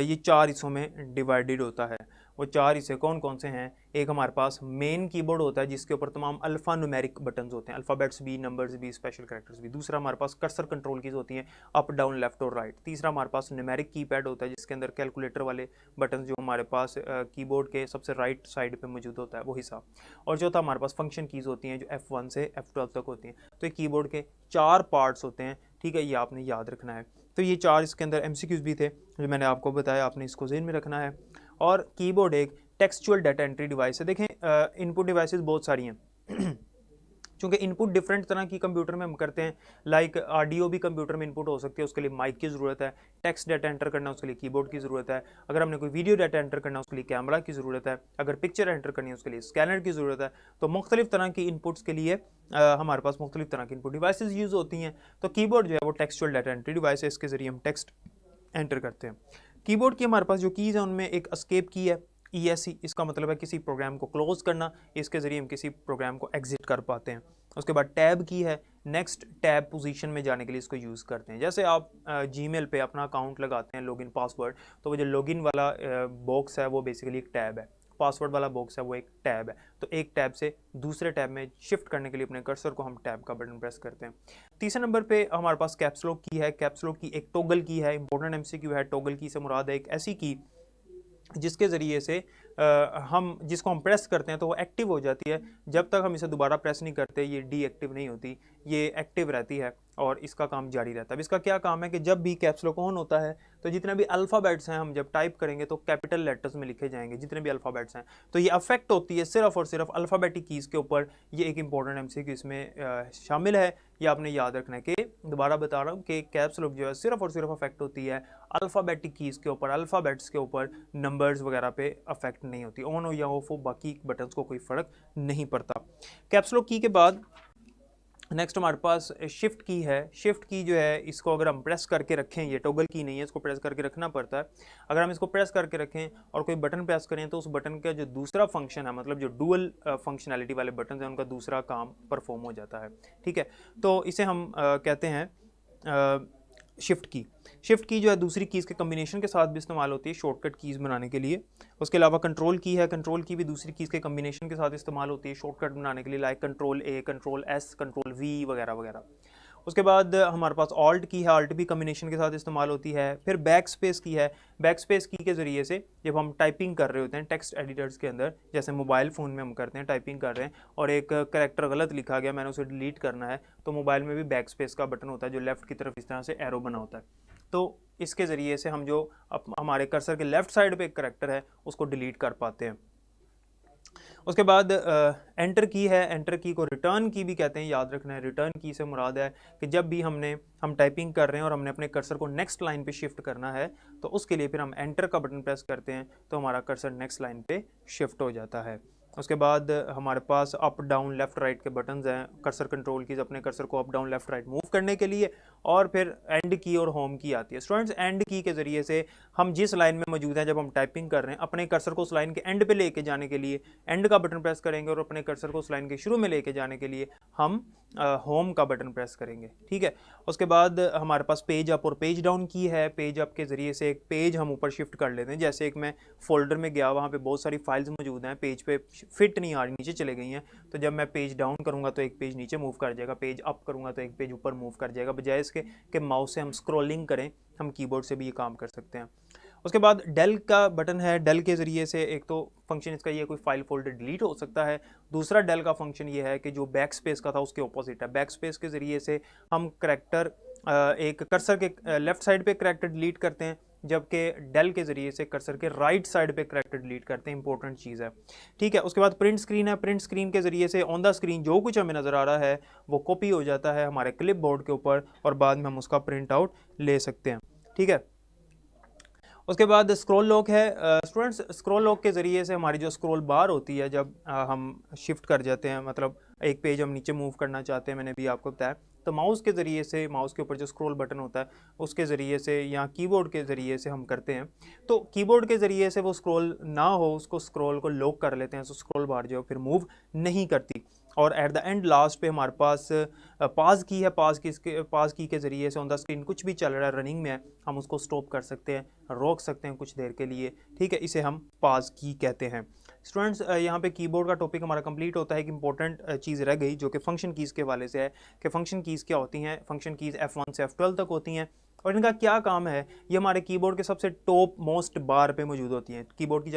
ये 4 हिस्सों में डिवाइडेड होता है। वो 4 हिस्से कौन कौन से हैं? एक हमारे पास मेन कीबोर्ड होता है जिसके ऊपर तमाम अल्फ़ा न्यूमेरिक बटन्स होते हैं, अल्फ़ाबेट्स भी, नंबर्स भी, स्पेशल कैरेक्टर्स भी। दूसरा हमारे पास कर्सर कंट्रोल कीज़ होती हैं, अप डाउन लेफ्ट और राइट। तीसरा हमारे पास न्यूमेरिक कीपैड होता है जिसके अंदर कैलकुलेटर वाले बटन जो हमारे पास कीबोर्ड के सबसे राइट साइड पे मौजूद होता है वो हिस्सा। और चौथा हमारे पास फंक्शन कीज़ होती हैं जो F1 से F12 तक होती हैं। तो ये कीबोर्ड के 4 पार्ट्स होते हैं, ठीक है, ये आपने याद रखना है। तो ये 4 इसके अंदर MCQs भी थे जो मैंने आपको बताया, आपने इसको ज़हन में रखना है। और कीबोर्ड एक टेक्सचुअल डाटा एंट्री डिवाइस है। देखें इनपुट डिवाइसेस बहुत सारी हैं चूँकि इनपुट डिफरेंट तरह की कंप्यूटर में हम करते हैं, लाइक ऑडियो भी कंप्यूटर में इनपुट हो सकती है, उसके लिए माइक की ज़रूरत है। टेक्स्ट डाटा एंटर करना है उसके लिए कीबोर्ड की ज़रूरत है। अगर हमने कोई वीडियो डाटा एंटर करना है उसके लिए कैमरा की ज़रूरत है। अगर पिक्चर एंटर करनी है उसके लिए स्कैनर की ज़रूरत है। तो मुख्तलिफ तरह की इनपुट्स के लिए हमारे पास मुख्तलिफ तरह की इनपुट डिवाइसेज यूज़ होती हैं। तो कीबोर्ड जो है वो टेक्सचुअल डाटा एंट्री डिवाइस है, इसके ज़रिए हम टेक्स्ट एंटर करते हैं। कीबोर्ड की हमारे पास जो कीज़ है उनमें एक एस्केप की है, ESC, इसका मतलब है किसी प्रोग्राम को क्लोज करना, इसके ज़रिए हम किसी प्रोग्राम को एग्जिट कर पाते हैं। उसके बाद टैब की है, नेक्स्ट टैब पोजीशन में जाने के लिए इसको यूज़ करते हैं। जैसे आप जीमेल पे अपना अकाउंट लगाते हैं, लॉगिन पासवर्ड, तो वो जो लॉगिन वाला बॉक्स है वो बेसिकली एक टैब है, पासवर्ड वाला बॉक्स है वो एक टैब है। तो एक टैब से दूसरे टैब में शिफ्ट करने के लिए अपने कर्सर को हम टैब का बटन प्रेस करते हैं। तीसरे नंबर पे हमारे पास कैप्स लॉक की है। कैप्स लॉक की एक टॉगल की है, इंपॉर्टेंट MCQ है। टॉगल की से मुराद है एक ऐसी की जिसके ज़रिए से हम जिसको हम प्रेस करते हैं तो वो एक्टिव हो जाती है, जब तक हम इसे दोबारा प्रेस नहीं करते ये डीएक्टिव नहीं होती, ये एक्टिव रहती है और इसका काम जारी रहता है। अब इसका क्या काम है कि जब भी कैप्स लॉक ऑन होता है तो जितने भी अल्फ़ाबेट्स हैं हम जब टाइप करेंगे तो कैपिटल लेटर्स में लिखे जाएंगे जितने भी अल्फ़ाबेट्स हैं। तो ये अफेक्ट होती है सिर्फ और सिर्फ अल्फ़ाबेटिक कीज़ के ऊपर। ये एक इंपॉर्टेंट MCQ इसमें शामिल है, ये आपने याद रखना है। कि दोबारा बता रहा हूँ कि कैप्स लॉक जो है सिर्फ और सिर्फ अफेक्ट होती है अल्फ़ाबेटिक कीज़ के ऊपर, अल्फ़ाबेट्स के ऊपर, नंबर्स वगैरह पे अफेक्ट नहीं होती। ऑन हो या ऑफ हो बाकी बटन्स को कोई फ़र्क नहीं पड़ता। कैप्स लॉक की के बाद नेक्स्ट हमारे पास शिफ्ट की है। शिफ्ट की जो है इसको अगर हम प्रेस करके रखें, ये टॉगल की नहीं है, इसको प्रेस करके रखना पड़ता है। अगर हम इसको प्रेस करके रखें और कोई बटन प्रेस करें तो उस बटन का जो दूसरा फंक्शन है, मतलब जो डुअल फंक्शनैलिटी वाले बटन हैं उनका दूसरा काम परफॉर्म हो जाता है, ठीक है। तो इसे हम कहते हैं शिफ्ट की। शिफ्ट की जो है दूसरी कीज़ के कम्बिनेशन के साथ भी इस्तेमाल होती है शॉर्टकट कीज़ बनाने के लिए। उसके अलावा कंट्रोल की है, कंट्रोल की भी दूसरी कीज़ के कम्बिनेशन के साथ इस्तेमाल होती है शॉर्टकट बनाने के लिए, like control A, control S, control V वगैरह वगैरह। उसके बाद हमारे पास ऑल्ट की है, ऑल्ट भी कम्बिनेशन के साथ इस्तेमाल होती है। फिर बैक स्पेस की है, बैक स्पेस की के ज़रिए से जब हम टाइपिंग कर रहे होते हैं टेक्स्ट एडिटर्स के अंदर, जैसे मोबाइल फ़ोन में हम करते हैं, टाइपिंग कर रहे हैं और एक करैक्टर गलत लिखा गया, मैंने उसे डिलीट करना है, तो मोबाइल में भी बैक स्पेस का बटन होता है जो लेफ़्ट की तरफ इस तरह से एरो बना होता है। तो इसके ज़रिए से हम जो हमारे कर्सर के लेफ़्ट साइड पे एक करैक्टर है उसको डिलीट कर पाते हैं। उसके बाद एंटर की है, एंटर की को रिटर्न की भी कहते हैं, याद रखना है। रिटर्न की से मुराद है कि जब भी हम टाइपिंग कर रहे हैं और हमने अपने कर्सर को नेक्स्ट लाइन पे शिफ्ट करना है तो उसके लिए फिर हम एंटर का बटन प्रेस करते हैं तो हमारा कर्सर नेक्स्ट लाइन पे शिफ्ट हो जाता है। उसके बाद हमारे पास अप डाउन लेफ़्ट राइट के बटन्स हैं, कर्सर कंट्रोल कीज़ अपने कर्सर को up down left right move करने के लिए। और फिर एंड की और होम की आती है। स्टूडेंट्स एंड की के ज़रिए से हम जिस लाइन में मौजूद हैं जब हम टाइपिंग कर रहे हैं, अपने कर्सर को उस लाइन के एंड पे लेके जाने के लिए एंड का बटन प्रेस करेंगे और अपने कर्सर को उस लाइन के शुरू में लेके जाने के लिए हम होम का बटन प्रेस करेंगे, ठीक है। उसके बाद हमारे पास पेज अप और पेज डाउन की है। पेज अप के ज़रिए से एक पेज हम ऊपर शिफ्ट कर लेते हैं, जैसे एक मैं फोल्डर में गया, वहाँ पे बहुत सारी फाइल्स मौजूद हैं, पेज पे फिट नहीं आ रही, नीचे चले गई हैं, तो जब मैं पेज डाउन करूँगा तो एक पेज नीचे मूव कर जाएगा, पेज अप करूँगा तो एक पेज ऊपर मूव कर जाएगा। बजाय इसके कि माउस से हम स्क्रॉलिंग करें, हम कीबोर्ड से भी ये काम कर सकते हैं। उसके बाद डेल का बटन है। डेल के ज़रिए से एक तो फंक्शन इसका ये कोई फाइल फोल्डर डिलीट हो सकता है, दूसरा डेल का फंक्शन ये है कि जो बैक स्पेस का था उसके ऑपोजिट है। बैक स्पेस के ज़रिए से हम करैक्टर एक कर्सर के लेफ़्ट साइड पे करैक्टर डिलीट करते हैं, जबकि डेल के ज़रिए से कर्सर के राइट साइड पे करैक्टर डिलीट करते हैं। इंपॉर्टेंट चीज़ है, ठीक है। उसके बाद प्रिंट स्क्रीन है। प्रिंट स्क्रीन के ज़रिए से ऑन द स्क्रीन जो कुछ हमें नज़र आ रहा है वो कॉपी हो जाता है हमारे क्लिप बोर्ड के ऊपर और बाद में हम उसका प्रिंट आउट ले सकते हैं, ठीक है। उसके बाद स्क्रॉल लॉक है। स्टूडेंट्स स्क्रॉल लॉक के ज़रिए से हमारी जो स्क्रॉल बार होती है जब हम शिफ्ट कर जाते हैं, मतलब एक पेज हम नीचे मूव करना चाहते हैं, मैंने भी आपको बताया, तो माउस के ज़रिए से, माउस के ऊपर जो स्क्रॉल बटन होता है उसके ज़रिए से या कीबोर्ड के ज़रिए से हम करते हैं। तो कीबोर्ड के ज़रिए से वो स्क्रॉल ना हो, उसको स्क्रॉल को लॉक कर लेते हैं, तो स्क्रॉल बार जो फिर मूव नहीं करती। और एट द एंड लास्ट पे हमारे पास पास की है, पास की के ज़रिए से ऑन द स्क्रीन कुछ भी चल रहा है, रनिंग में है, हम उसको स्टॉप कर सकते हैं, रोक सकते हैं कुछ देर के लिए, ठीक है, इसे हम पास की कहते हैं। स्टूडेंट्स यहाँ पे कीबोर्ड का टॉपिक हमारा कंप्लीट होता है। एक इंपॉर्टेंट चीज़ रह गई जो कि फंक्शन कीज़ के हवाले से है कि फंक्शन कीज़ क्या होती हैं। फंक्शन कीज़ F1 से F12 तक होती हैं और इनका क्या काम है। ये हमारे कीबोर्ड के सबसे टॉप मोस्ट बार पे मौजूद होती हैं। कीबोर्ड की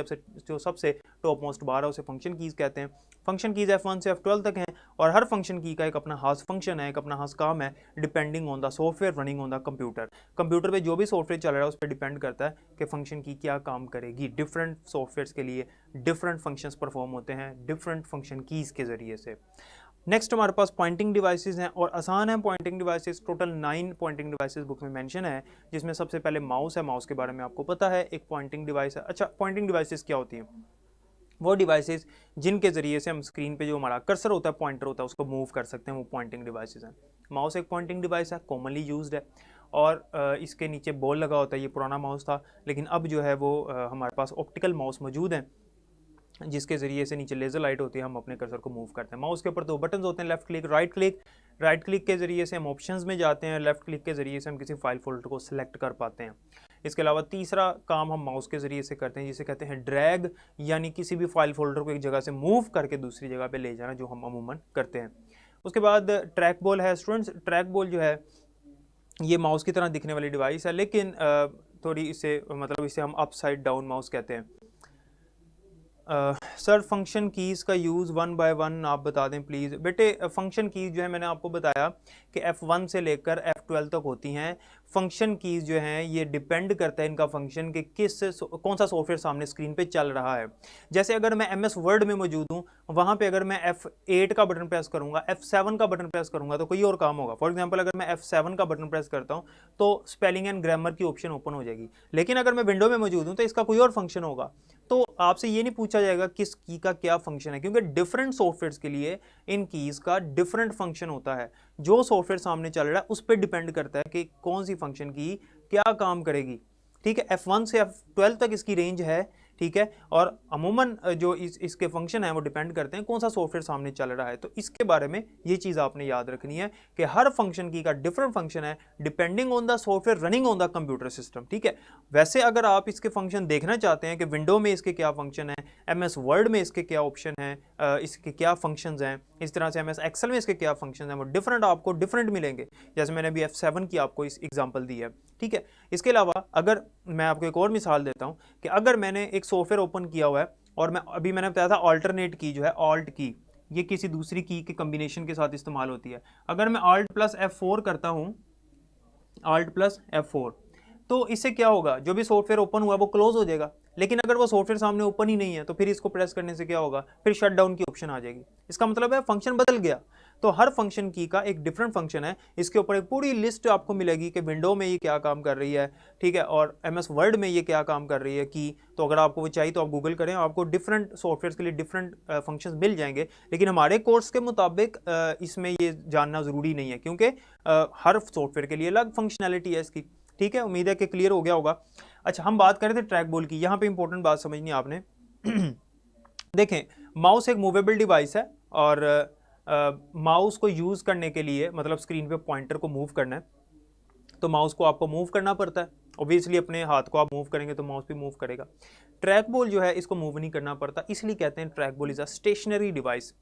जो सबसे टॉप मोस्ट बार है उसे फंक्शन कीज़ कहते हैं। फंक्शन कीज़ F1 से F12 तक हैं और हर फंक्शन की का एक अपना खास फंक्शन है, एक अपना खास काम है, depending on the software running on the computer. Computer पे जो भी सॉफ्टवेयर चल रहा है उस पर डिपेंड करता है कि फंक्शन की क्या काम करेगी। डिफरेंट सॉफ्टवेयर्स के लिए डिफरेंट फंक्शंस परफॉर्म होते हैं डिफरेंट फंक्शन कीज़ के ज़रिए से। नेक्स्ट हमारे पास पॉइंटिंग डिवाइसेस हैं और आसान है pointing devices. Total 9 pointing devices book में मेंशन है, जिसमें सबसे पहले माउस है। माउस के बारे में आपको पता है, एक पॉइंटिंग डिवाइस है। अच्छा, पॉइंटिंग डिवाइसेस क्या होती हैं? वो डिवाइसेस जिनके ज़रिए से हम स्क्रीन पे जो हमारा कर्सर होता है, पॉइंटर होता है, उसको मूव कर सकते हैं, वो पॉइंटिंग डिवाइसेस हैं। माउस एक पॉइंटिंग डिवाइस है, कॉमनली यूज्ड है और इसके नीचे बॉल लगा होता है। ये पुराना माउस था, लेकिन अब जो है वो हमारे पास ऑप्टिकल माउस मौजूद हैं, जिसके ज़रिए से नीचे लेज़र लाइट होती है, हम अपने कर्सर को मूव करते हैं। माउस के ऊपर 2 बटन होते हैं, left click, right click. Right click के ज़रिए से हम ऑप्शंस में जाते हैं, लेफ्ट क्लिक के ज़रिए से हम किसी फाइल फोल्डर को सिलेक्ट कर पाते हैं। इसके अलावा तीसरा काम हम माउस के ज़रिए से करते हैं, जिसे कहते हैं ड्रैग, यानी किसी भी फाइल फोल्डर को एक जगह से मूव करके दूसरी जगह पे ले जाना, जो हम अमूमन करते हैं। उसके बाद ट्रैक बॉल है। स्टूडेंट्स, ट्रैक बॉल जो है ये माउस की तरह दिखने वाली डिवाइस है, लेकिन थोड़ी इसे मतलब इसे हम अपसाइड डाउन माउस कहते हैं। सर फंक्शन कीज़ का यूज़ 1 बाय 1 आप बता दें प्लीज़। बेटे फंक्शन कीज़ जो है मैंने आपको बताया कि F1 से लेकर F12 तक होती हैं। फंक्शन कीज़ जो हैं ये डिपेंड करता है इनका फंक्शन कि कौन सा सॉफ्टवेयर सामने स्क्रीन पे चल रहा है। जैसे अगर मैं MS वर्ड में मौजूद हूँ, वहाँ पे अगर मैं F8 का बटन प्रेस करूँगा, F7 का बटन प्रेस करूँगा तो कोई और काम होगा। फॉर एग्जाम्पल अगर मैं F7 का बटन प्रेस करता हूँ तो स्पेलिंग एंड ग्रामर की ऑप्शन ओपन हो जाएगी, लेकिन अगर मैं विंडो में मौजूद हूँ तो इसका कोई और फंक्शन होगा। तो आपसे ये नहीं पूछा जाएगा किस की का क्या फंक्शन है, क्योंकि डिफरेंट सॉफ्टवेयर्स के लिए इन कीज़ का डिफरेंट फंक्शन होता है। जो सॉफ्टवेयर सामने चल रहा है उस पर डिपेंड करता है कि कौन सी फंक्शन की क्या काम करेगी। ठीक है, F1 से F12 तक इसकी रेंज है, ठीक है, और अमूमन जो इसके फंक्शन है वो डिपेंड करते हैं कौन सा सॉफ्टवेयर सामने चल रहा है। तो इसके बारे में ये चीज़ आपने याद रखनी है कि हर फंक्शन की का डिफरेंट फंक्शन है depending on the software running on the computer system. ठीक है, वैसे अगर आप इसके फंक्शन देखना चाहते हैं कि विंडो में इसके क्या फंक्शन है, MS वर्ड में इसके क्या ऑप्शन है, इसके क्या फंक्शंस हैं, इस तरह से MS एक्सेल में इसके क्या फंक्शंस हैं, वो डिफरेंट आपको डिफरेंट मिलेंगे, जैसे मैंने अभी F7 की आपको इस एग्जांपल दी है। ठीक है, इसके अलावा अगर मैं आपको एक और मिसाल देता हूं कि अगर मैंने एक सॉफ्टवेयर ओपन किया हुआ है और मैंने बताया था ऑल्टरनेट की जो है, ऑल्ट की, ये किसी दूसरी की के कम्बिनेशन के साथ इस्तेमाल होती है। अगर मैं Alt + F4 करता हूं, Alt + F4, तो इससे क्या होगा, जो भी सॉफ्टवेयर ओपन हुआ वो क्लोज हो जाएगा। लेकिन अगर वो सॉफ्टवेयर सामने ओपन ही नहीं है तो फिर इसको प्रेस करने से क्या होगा, फिर शट डाउन की ऑप्शन आ जाएगी। इसका मतलब है फंक्शन बदल गया। तो हर फंक्शन की का एक डिफरेंट फंक्शन है। इसके ऊपर एक पूरी लिस्ट आपको मिलेगी कि विंडो में ये क्या काम कर रही है, ठीक है, और MS वर्ड में ये क्या काम कर रही है की। तो अगर आपको वो चाहिए तो आप गूगल करें, आपको डिफरेंट सॉफ्टवेयर के लिए डिफरेंट फंक्शंस मिल जाएंगे। लेकिन हमारे कोर्स के मुताबिक इसमें ये जानना ज़रूरी नहीं है, क्योंकि हर सॉफ्टवेयर के लिए अलग फंक्शनैलिटी है इसकी। ठीक है, उम्मीद है कि क्लियर हो गया होगा। अच्छा, हम बात कर रहे थे ट्रैक बॉल की। यहाँ पे इंपॉर्टेंट बात समझनी आपने देखें, माउस एक मूवेबल डिवाइस है और माउस को यूज़ करने के लिए, मतलब स्क्रीन पे पॉइंटर को मूव करना है तो माउस को आपको मूव करना पड़ता है। ऑब्वियसली अपने हाथ को आप मूव करेंगे तो माउस भी मूव करेगा। ट्रैक बॉल जो है इसको मूव नहीं करना पड़ता, इसलिए कहते हैं track ball is a stationary device.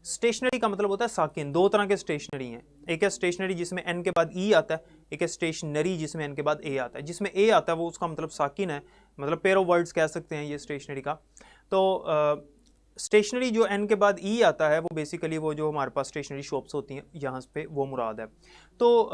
Stationary का मतलब होता है साकिन। दो तरह के स्टेशनरी हैं, एक है स्टेशनरी जिसमें N के बाद E आता है, एक है स्टेशनरी जिसमें N के बाद A आता है। जिसमें A आता है वो उसका मतलब साकिन है, मतलब पेयर ऑफ वर्ड्स कह सकते हैं ये स्टेशनरी का। तो स्टेशनरी जो N के बाद E आता है वो बेसिकली वो जो हमारे पास स्टेशनरी शॉप्स होती हैं यहाँ पे वो मुराद है। तो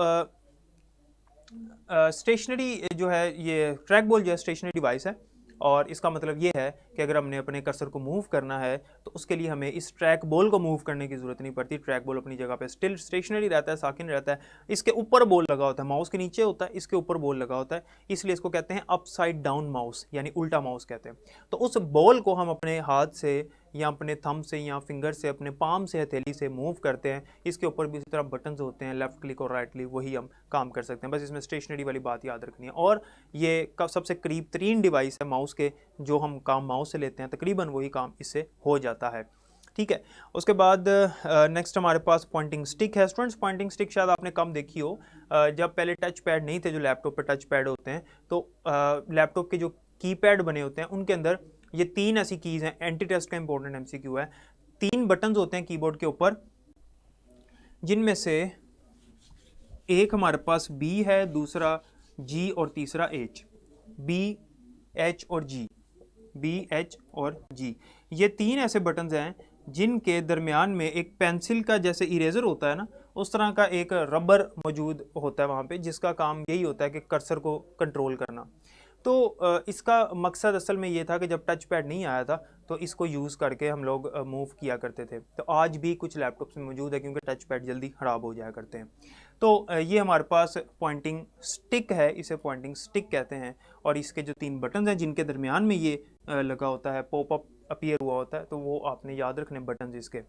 स्टेशनरी जो है, ये ट्रैक बॉल जो है स्टेशनरी डिवाइस है और इसका मतलब ये है कि अगर हमने अपने कर्सर को मूव करना है तो उसके लिए हमें इस ट्रैक बॉल को मूव करने की ज़रूरत नहीं पड़ती। ट्रैक बॉल अपनी जगह पे स्टिल स्टेशनरी रहता है, साकिन रहता है। इसके ऊपर बॉल लगा होता है, माउस के नीचे होता है, इसके ऊपर बॉल लगा होता है, इसलिए इसको कहते हैं अपसाइड डाउन माउस, यानी उल्टा माउस कहते हैं। तो उस बॉल को हम अपने हाथ से या अपने थंब से या फिंगर से, अपने पाम से, हथेली से मूव करते हैं। इसके ऊपर भी इसी तरह बटन्स होते हैं, लेफ्ट क्लिक और राइट क्लिक, वही हम काम कर सकते हैं। बस इसमें स्टेशनरी वाली बात याद रखनी है। और ये सबसे करीब तरीन डिवाइस है माउस के, जो हम काम माउस से लेते हैं तकरीबन वही काम इससे हो जाता है। ठीक है। उसके बाद नेक्स्ट हमारे पास पॉइंटिंग स्टिक है। स्टूडेंट्स पॉइंटिंग स्टिक शायद आपने कम देखी हो, जब पहले टच पैड नहीं थे, जो लैपटॉप पे टच पैड होते हैं, तो लैपटॉप के जो कीपैड बने होते हैं उनके अंदर ये 3 ऐसी कीज़ हैं। एंटी टेस्ट का इंपॉर्टेंट MCQ है। 3 बटन्स होते हैं कीबोर्ड के ऊपर, जिनमें से एक हमारे पास B है, दूसरा G और तीसरा H। B, H और G, B, H और G, ये 3 ऐसे बटन्स हैं जिनके दरमियान में एक पेंसिल का जैसे इरेजर होता है ना, उस तरह का एक रबर मौजूद होता है वहाँ पे, जिसका काम यही होता है कि कर्सर को कंट्रोल करना। तो इसका मकसद असल में ये था कि जब टच पैड नहीं आया था तो इसको यूज़ करके हम लोग मूव किया करते थे। तो आज भी कुछ लैपटॉप्स में मौजूद है, क्योंकि टच पैड जल्दी ख़राब हो जाया करते हैं। तो ये हमारे पास पॉइंटिंग स्टिक है, इसे पॉइंटिंग स्टिक कहते हैं। और इसके जो 3 बटन हैं जिनके दरमियान में ये लगा होता है, पॉपअप अपीयर हुआ होता है, तो वो आपने याद रखने बटन इसके।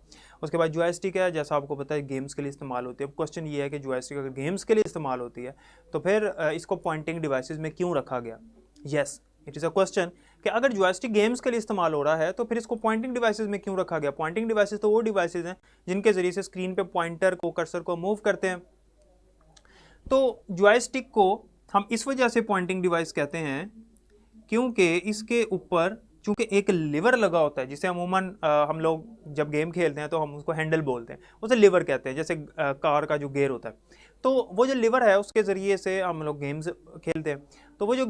उसके बाद जॉयस्टिक है, जैसा आपको पता है गेम्स के लिए इस्तेमाल होती है। अब क्वेश्चन ये है कि जॉयस्टिक अगर गेम्स के लिए इस्तेमाल होती है तो फिर इसको पॉइंटिंग डिवाइसेस में क्यों रखा गया? Yes, it is a question कि अगर जॉयस्टिक गेम्स के लिए इस्तेमाल हो रहा है तो फिर इसको पॉइंटिंग डिवाइसेस में क्यों रखा गया? पॉइंटिंग डिवाइसेस तो वो डिवाइसेस हैं जिनके जरिए से स्क्रीन पे पॉइंटर को, कर्सर को मूव करते हैं। तो जॉयस्टिक को हम इस वजह से पॉइंटिंग डिवाइस कहते हैं क्योंकि इसके ऊपर चूंकि एक लिवर लगा होता है, जिसे अमूमन हम लोग जब गेम खेलते हैं तो हम उसको हैंडल बोलते हैं, उसे लिवर कहते हैं, जैसे कार का जो गियर होता है। तो वो जो लिवर है उसके ज़रिए से हम लोग गेम्स खेलते हैं। तो वो जो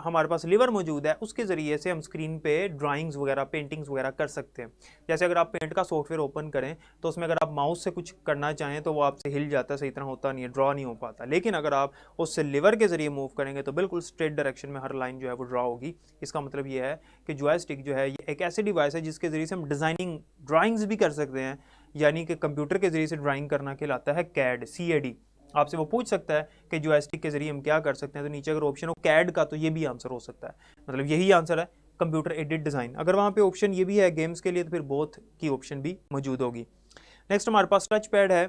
हमारे पास लिवर मौजूद है उसके ज़रिए से हम स्क्रीन पे ड्राइंग्स वगैरह, पेंटिंग्स वगैरह कर सकते हैं। जैसे अगर आप पेंट का सॉफ्टवेयर ओपन करें तो उसमें अगर आप माउस से कुछ करना चाहें तो वो आपसे हिल जाता है, सही तरह होता नहीं है, ड्रॉ नहीं हो पाता। लेकिन अगर आप उससे लिवर के ज़रिए मूव करेंगे तो बिल्कुल स्ट्रेट डायरेक्शन में हर लाइन जो है वो ड्रॉ होगी। इसका मतलब ये है कि जॉयस्टिक जो है ये एक ऐसी डिवाइस है जिसके ज़रिए से हम डिज़ाइनिंग ड्राइंग्स भी कर सकते हैं, यानी कि कंप्यूटर के ज़रिए से ड्राइंग करना कहलाता है CAD। आपसे वो पूछ सकता है कि जॉयस्टिक के जरिए हम क्या कर सकते हैं, तो नीचे अगर ऑप्शन हो CAD का तो ये भी आंसर हो सकता है, मतलब यही आंसर है, कंप्यूटर एडेड डिज़ाइन। अगर वहाँ पे ऑप्शन ये भी है गेम्स के लिए तो फिर बोथ की ऑप्शन भी मौजूद होगी। नेक्स्ट हमारे पास टच पैड है।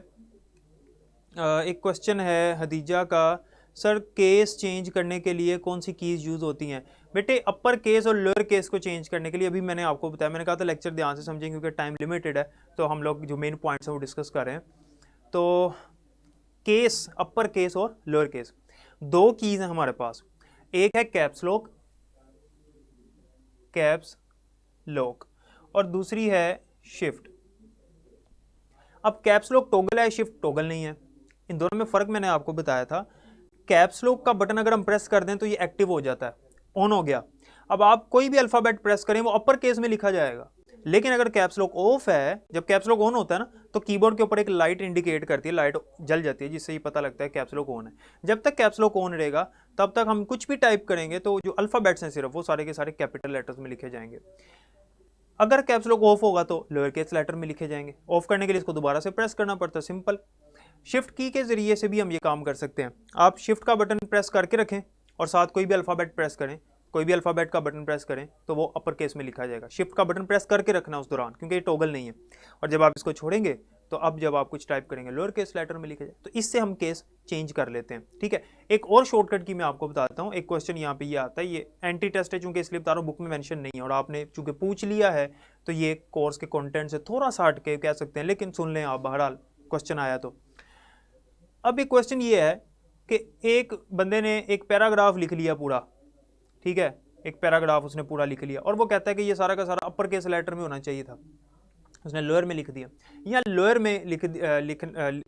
एक क्वेश्चन है हदीजा का, सर केस चेंज करने के लिए कौन सी कीज़ यूज़ होती हैं? बेटे अपर केस और लोअर केस को चेंज करने के लिए अभी मैंने आपको बताया, मैंने कहा था लेक्चर ध्यान से समझें क्योंकि टाइम लिमिटेड है, तो हम लोग जो मेन पॉइंट्स हैं वो डिस्कस कर रहे हैं। तो केस, अपर केस और लोअर केस, 2 कीज हैं हमारे पास। एक है कैप्स लॉक, कैप्स लॉक, और दूसरी है शिफ्ट। अब कैप्स लॉक टॉगल है, शिफ्ट टॉगल नहीं है। इन दोनों में फ़र्क मैंने आपको बताया था। कैप्स लॉक का बटन अगर हम प्रेस कर दें तो ये एक्टिव हो जाता है, ऑन हो गया। अब आप कोई भी अल्फ़ाबेट प्रेस करें वो अपर केस में लिखा जाएगा। लेकिन अगर कैप्स लॉक ऑफ है, जब कैप्स लॉक ऑन होता है ना, तो कीबोर्ड के ऊपर एक लाइट इंडिकेट करती है, लाइट जल जाती है, जिससे ये पता लगता है कैप्स लॉक ऑन है। जब तक कैप्स लॉक ऑन रहेगा तब तक हम कुछ भी टाइप करेंगे तो जो अल्फ़ाबेट्स हैं सिर्फ वो सारे के सारे कैपिटल लेटर्स में लिखे जाएंगे। अगर कैप्स लॉक ऑफ होगा तो लोअर केस लेटर में लिखे जाएंगे। ऑफ करने के लिए इसको दोबारा से प्रेस करना पड़ता है, सिंपल। शिफ्ट की के जरिए से भी हम ये काम कर सकते हैं। आप शिफ्ट का बटन प्रेस करके रखें और साथ कोई भी अल्फ़ाबेट प्रेस करें, कोई भी अल्फ़ाबेट का बटन प्रेस करें तो वो अपर केस में लिखा जाएगा। शिफ्ट का बटन प्रेस करके रखना उस दौरान, क्योंकि ये टॉगल नहीं है। और जब आप इसको छोड़ेंगे तो अब जब आप कुछ टाइप करेंगे लोअर केस लेटर में लिखा जाए, तो इससे हम केस चेंज कर लेते हैं। ठीक है, एक और शॉर्टकट की मैं आपको बताता हूँ। एक क्वेश्चन यहाँ पे ये आता है, ये एंटी टेस्ट है चूंकि, इसलिए बता रहा हूँ, बुक में मेंशन नहीं है और आपने चूंकि पूछ लिया है तो ये कोर्स के कंटेंट से थोड़ा सा हट के कह सकते हैं, लेकिन सुन लें आप, बहरहाल क्वेश्चन आया तो। अब एक क्वेश्चन ये है कि एक बंदे ने एक पैराग्राफ लिख लिया पूरा, ठीक है, एक पैराग्राफ उसने पूरा लिख लिया और वो कहता है कि ये सारा का सारा अपर केस लेटर में होना चाहिए था, उसने लोअर में लिख दिया, या लोअर में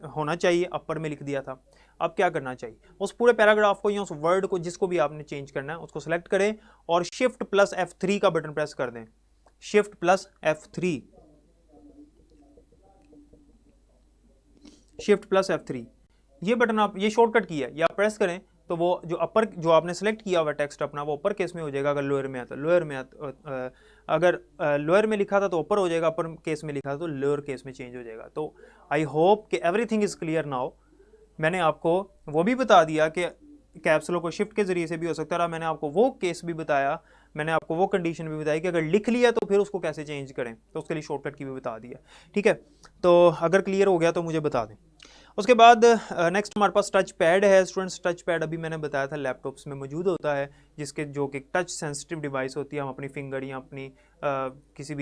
होना चाहिए, अपर में लिख दिया था। अब क्या करना चाहिए? उस पूरे पैराग्राफ को या उस वर्ड को जिसको भी आपने चेंज करना है उसको सेलेक्ट करें और शिफ्ट प्लस F3 का बटन प्रेस कर दें। Shift plus F3, shift plus F3, ये बटन आप, ये शॉर्टकट की है, या प्रेस करें तो वो जो अपर, जो आपने सेलेक्ट किया हुआ टेक्स्ट अपना, वो अपर केस में हो जाएगा। अगर लोअर में आता, लोअर में अगर लोअर में लिखा था तो अपर हो जाएगा, अपर केस में लिखा था तो लोअर केस में चेंज हो जाएगा। तो आई होप कि एवरीथिंग इज़ क्लियर नाउ। मैंने आपको वो भी बता दिया कि कैप्स लॉक को शिफ्ट के जरिए से भी हो सकता है, मैंने आपको वो केस भी बताया, मैंने आपको वो कंडीशन भी बताई कि अगर लिख लिया तो फिर उसको कैसे चेंज करें, तो उसके लिए शॉर्टकट की भी बता दिया। ठीक है, तो अगर क्लियर हो गया तो मुझे बता दें। उसके बाद नेक्स्ट हमारे पास टच पैड है स्टूडेंट्स। टच पैड अभी मैंने बताया था लैपटॉप्स में मौजूद होता है, जिसके जो कि टच सेंसिटिव डिवाइस होती है। हम अपनी फिंगर या अपनी किसी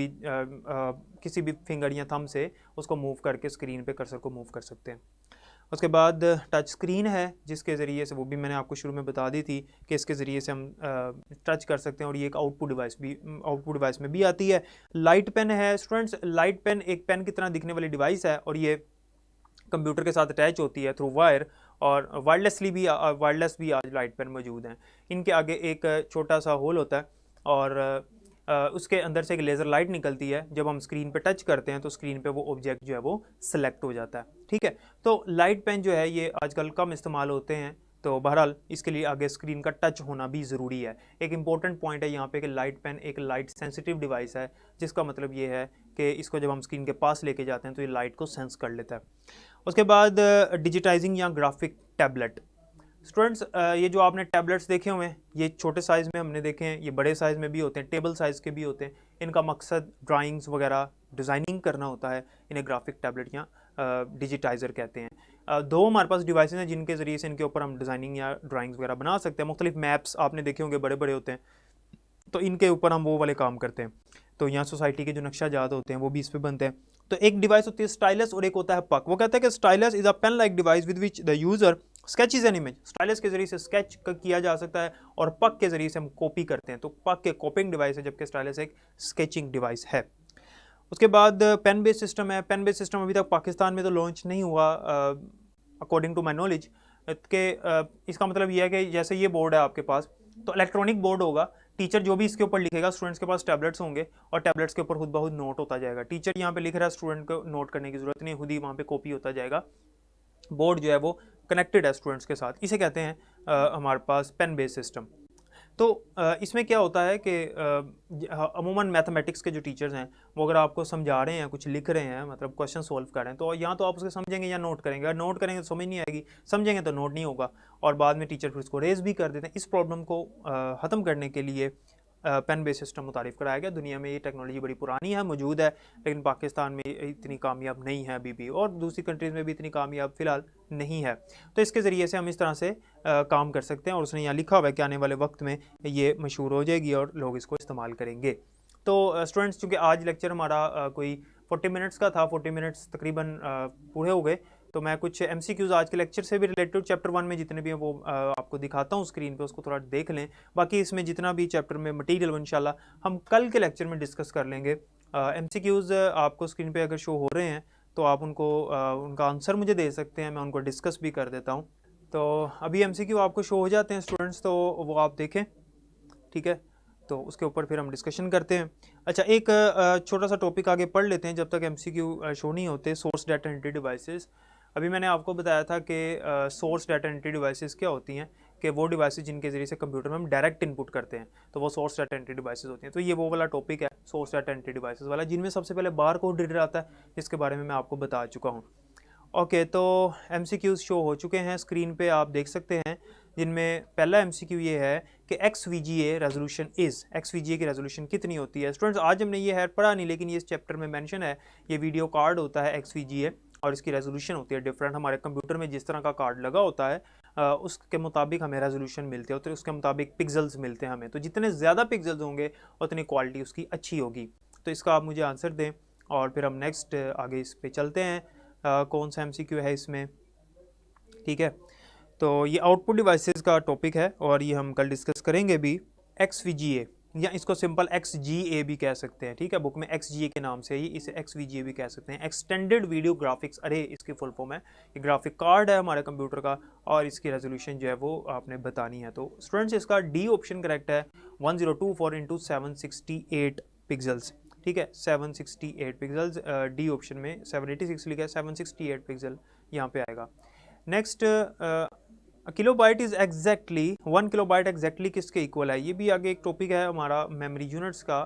भी फिंगर या थंब से उसको मूव करके स्क्रीन पे कर्सर को मूव कर सकते हैं। उसके बाद टच स्क्रीन है, जिसके ज़रिए से, वो भी मैंने आपको शुरू में बता दी थी कि इसके ज़रिए से हम टच कर सकते हैं, और ये एक आउटपुट डिवाइस में भी आती है। लाइट पेन है स्टूडेंट्स। लाइट पेन एक पेन की तरह दिखने वाली डिवाइस है, और ये कंप्यूटर के साथ अटैच होती है थ्रू वायर, और वायरलेस भी आज लाइट पेन मौजूद हैं। इनके आगे एक छोटा सा होल होता है, और उसके अंदर से एक लेज़र लाइट निकलती है। जब हम स्क्रीन पे टच करते हैं तो स्क्रीन पे वो ऑब्जेक्ट जो है वो सिलेक्ट हो जाता है। ठीक है, तो लाइट पेन जो है ये आजकल कम इस्तेमाल होते हैं, तो बहरहाल इसके लिए आगे स्क्रीन का टच होना भी ज़रूरी है। एक इंपॉर्टेंट पॉइंट है यहाँ पे कि लाइट पेन एक लाइट सेंसिटिव डिवाइस है, जिसका मतलब ये है कि इसको जब हम स्क्रीन के पास लेके जाते हैं तो ये लाइट को सेंस कर लेता है। उसके बाद डिजिटाइजिंग या ग्राफिक टैबलेट। स्टूडेंट्स, ये जो आपने टैबलेट्स देखे हुए हैं, ये छोटे साइज़ में हमने देखे हैं, ये बड़े साइज़ में भी होते हैं, टेबल साइज़ के भी होते हैं। इनका मकसद ड्राइंग्स वगैरह डिज़ाइनिंग करना होता है। इन्हें ग्राफिक टैबलेट या डिजिटाइज़र कहते हैं। दो हमारे पास डिवाइसेस हैं जिनके ज़रिए से इनके ऊपर हम डिज़ाइनिंग या ड्राइंग्स वगैरह बना सकते हैं। मुख्तलिफ मैप्स आपने देखे होंगे, बड़े बड़े होते हैं, तो इनके ऊपर हम वो वाले काम करते हैं। तो यहाँ सोसाइटी के जो नक्शा जात होते हैं वो भी इस पर बनते हैं। तो एक डिवाइस होती है स्टाइलस और एक होता है पक। वो कहता है कि stylus is a pen like device with which the user sketches an image. Stylus के जरिए से स्केच किया जा सकता है, और पक के जरिए से हम कॉपी करते हैं। तो पक के कॉपिंग डिवाइस है, जबकि स्टाइलस एक स्केचिंग डिवाइस है। उसके बाद पेन बेस्ड सिस्टम है। पेन बेस्ड सिस्टम अभी तक पाकिस्तान में तो लॉन्च नहीं हुआ अकॉर्डिंग टू माई नॉलेज के। इसका मतलब यह है कि जैसे ये बोर्ड है आपके पास, तो इलेक्ट्रॉनिक बोर्ड होगा। टीचर जो भी इसके ऊपर लिखेगा, स्टूडेंट्स के पास टैबलेट्स होंगे, और टैबलेट्स के ऊपर खुद ब खुद नोट होता जाएगा। टीचर यहाँ पे लिख रहा है, स्टूडेंट को नोट करने की जरूरत नहीं, खुद ही वहाँ पे कॉपी होता जाएगा। बोर्ड जो है वो कनेक्टेड है स्टूडेंट्स के साथ। इसे कहते हैं हमारे पास पेन बेस्ड सिस्टम। तो इसमें क्या होता है कि अमूमन मैथमेटिक्स के जो टीचर्स हैं, वो अगर आपको समझा रहे हैं, कुछ लिख रहे हैं, मतलब क्वेश्चन सॉल्व कर रहे हैं, तो या तो आप उसको समझेंगे या नोट करेंगे। अगर नोट करेंगे तो समझ नहीं आएगी, समझेंगे तो नोट नहीं होगा, और बाद में टीचर फिर उसको रेज भी कर देते हैं। इस प्रॉब्लम को ख़त्म करने के लिए पेन बेस सिस्टम मुतारिफ़ कराया गया। दुनिया में ये टेक्नोलॉजी बड़ी पुरानी है, मौजूद है, लेकिन पाकिस्तान में इतनी कामयाब नहीं है अभी भी, और दूसरी कंट्रीज़ में भी इतनी कामयाब फ़िलहाल नहीं है। तो इसके ज़रिए से हम इस तरह से काम कर सकते हैं, और उसने यहाँ लिखा हुआ है कि आने वाले वक्त में ये मशहूर हो जाएगी और लोग इसको इस्तेमाल करेंगे। तो स्टूडेंट्स, चूँकि आज लेक्चर हमारा कोई 40 मिनट्स का था, 40 मिनट्स तकरीबन पूरे हो गए, तो मैं कुछ MCQs आज के लेक्चर से भी रिलेटेड चैप्टर 1 में जितने भी हैं वो आपको दिखाता हूँ स्क्रीन पे, उसको थोड़ा देख लें। बाकी इसमें जितना भी चैप्टर में मटेरियल इंशाल्लाह हम कल के लेक्चर में डिस्कस कर लेंगे। MCQs आपको स्क्रीन पे अगर शो हो रहे हैं तो आप उनको उनका आंसर मुझे दे सकते हैं, मैं उनको डिस्कस भी कर देता हूँ। तो अभी MCQ आपको शो हो जाते हैं स्टूडेंट्स, तो वो आप देखें, ठीक है, तो उसके ऊपर फिर हम डिस्कशन करते हैं। अच्छा, एक छोटा सा टॉपिक आगे पढ़ लेते हैं जब तक MCQ शो नहीं होते। Source data entry devices. अभी मैंने आपको बताया था कि सोर्स डाटा एंट्री डिवाइसेस क्या होती हैं, कि वो डिवाइसेस जिनके ज़रिए से कंप्यूटर में हम डायरेक्ट इनपुट करते हैं, तो वो सोर्स डाटा एंट्री डिवाइसेस होती हैं। तो ये वो वाला टॉपिक है सोर्स डाटा एंट्री डिवाइसेस वाला, जिनमें सबसे पहले बार कोड रीडर आता है, जिसके बारे में मैं आपको बता चुका हूँ। ओके, तो MCQs शो हो चुके हैं स्क्रीन पे, आप देख सकते हैं, जिनमें पहला MCQ ये है कि XVGA रेजोल्यूशन XVGA की रेजोल्यूशन कितनी होती है। स्टूडेंट्स, आज हमने ये है पढ़ा नहीं, लेकिन ये इस चैप्टर में मेंशन है। ये वीडियो कार्ड होता है XVGA, और इसकी रेजोल्यूशन होती है डिफरेंट। हमारे कंप्यूटर में जिस तरह का कार्ड लगा होता है उसके मुताबिक हमें रेजोल्यूशन मिलते हैं, तो उसके मुताबिक पिक्सल्स मिलते हैं हमें। तो जितने ज़्यादा पिक्सल्स होंगे उतनी क्वालिटी उसकी अच्छी होगी। तो इसका आप मुझे आंसर दें, और फिर हम नेक्स्ट आगे इस पे चलते हैं। कौन सा MCQ है इसमें, ठीक है। तो ये आउटपुट डिवाइसेस का टॉपिक है, और ये हम कल डिस्कस करेंगे भी। XVGA, या इसको सिंपल XGA भी कह सकते हैं, ठीक है, बुक में XGA के नाम से ही इसे XVGA भी कह सकते हैं। एक्सटेंडेड वीडियो ग्राफिक्स अरे इसकी फुल फॉर्म है। ये ग्राफिक कार्ड है हमारे कंप्यूटर का, और इसकी रेजोल्यूशन जो है वो आपने बतानी है। तो स्टूडेंट्स, इसका D ऑप्शन करेक्ट है, 1024x768 पिक्सल्स, ठीक है, 768 पिक्सल्स। D ऑप्शन में 786 लिखा है, 768 पिक्सल यहाँ पे आएगा। Next, kilobyte is exactly 1 kilobyte exactly किसके इक्वल है। ये भी आगे एक टॉपिक है हमारा मेमोरी यूनिट्स का,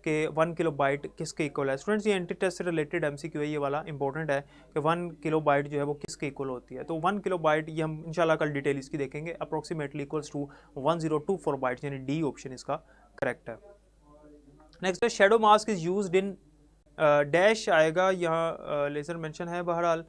कि 1 किलोबाइट किसके इक्वल है। स्टूडेंट्स, ये एंटी टेस्ट से रिलेटेड MCQ है, ये वाला इंपॉर्टेंट है कि 1 किलोबाइट जो है वो किसके इक्वल होती है। तो 1 किलोबाइट ये हम इंशाल्लाह कल डिटेल इसकी देखेंगे, अप्रोक्सीमेटली इक्वल्स टू 1024 बाइट्स, यानी D ऑप्शन इसका करेक्ट है। नेक्स्ट है shadow mask is used in dash आएगा यहाँ, लेजर मेंशन है बहरहाल।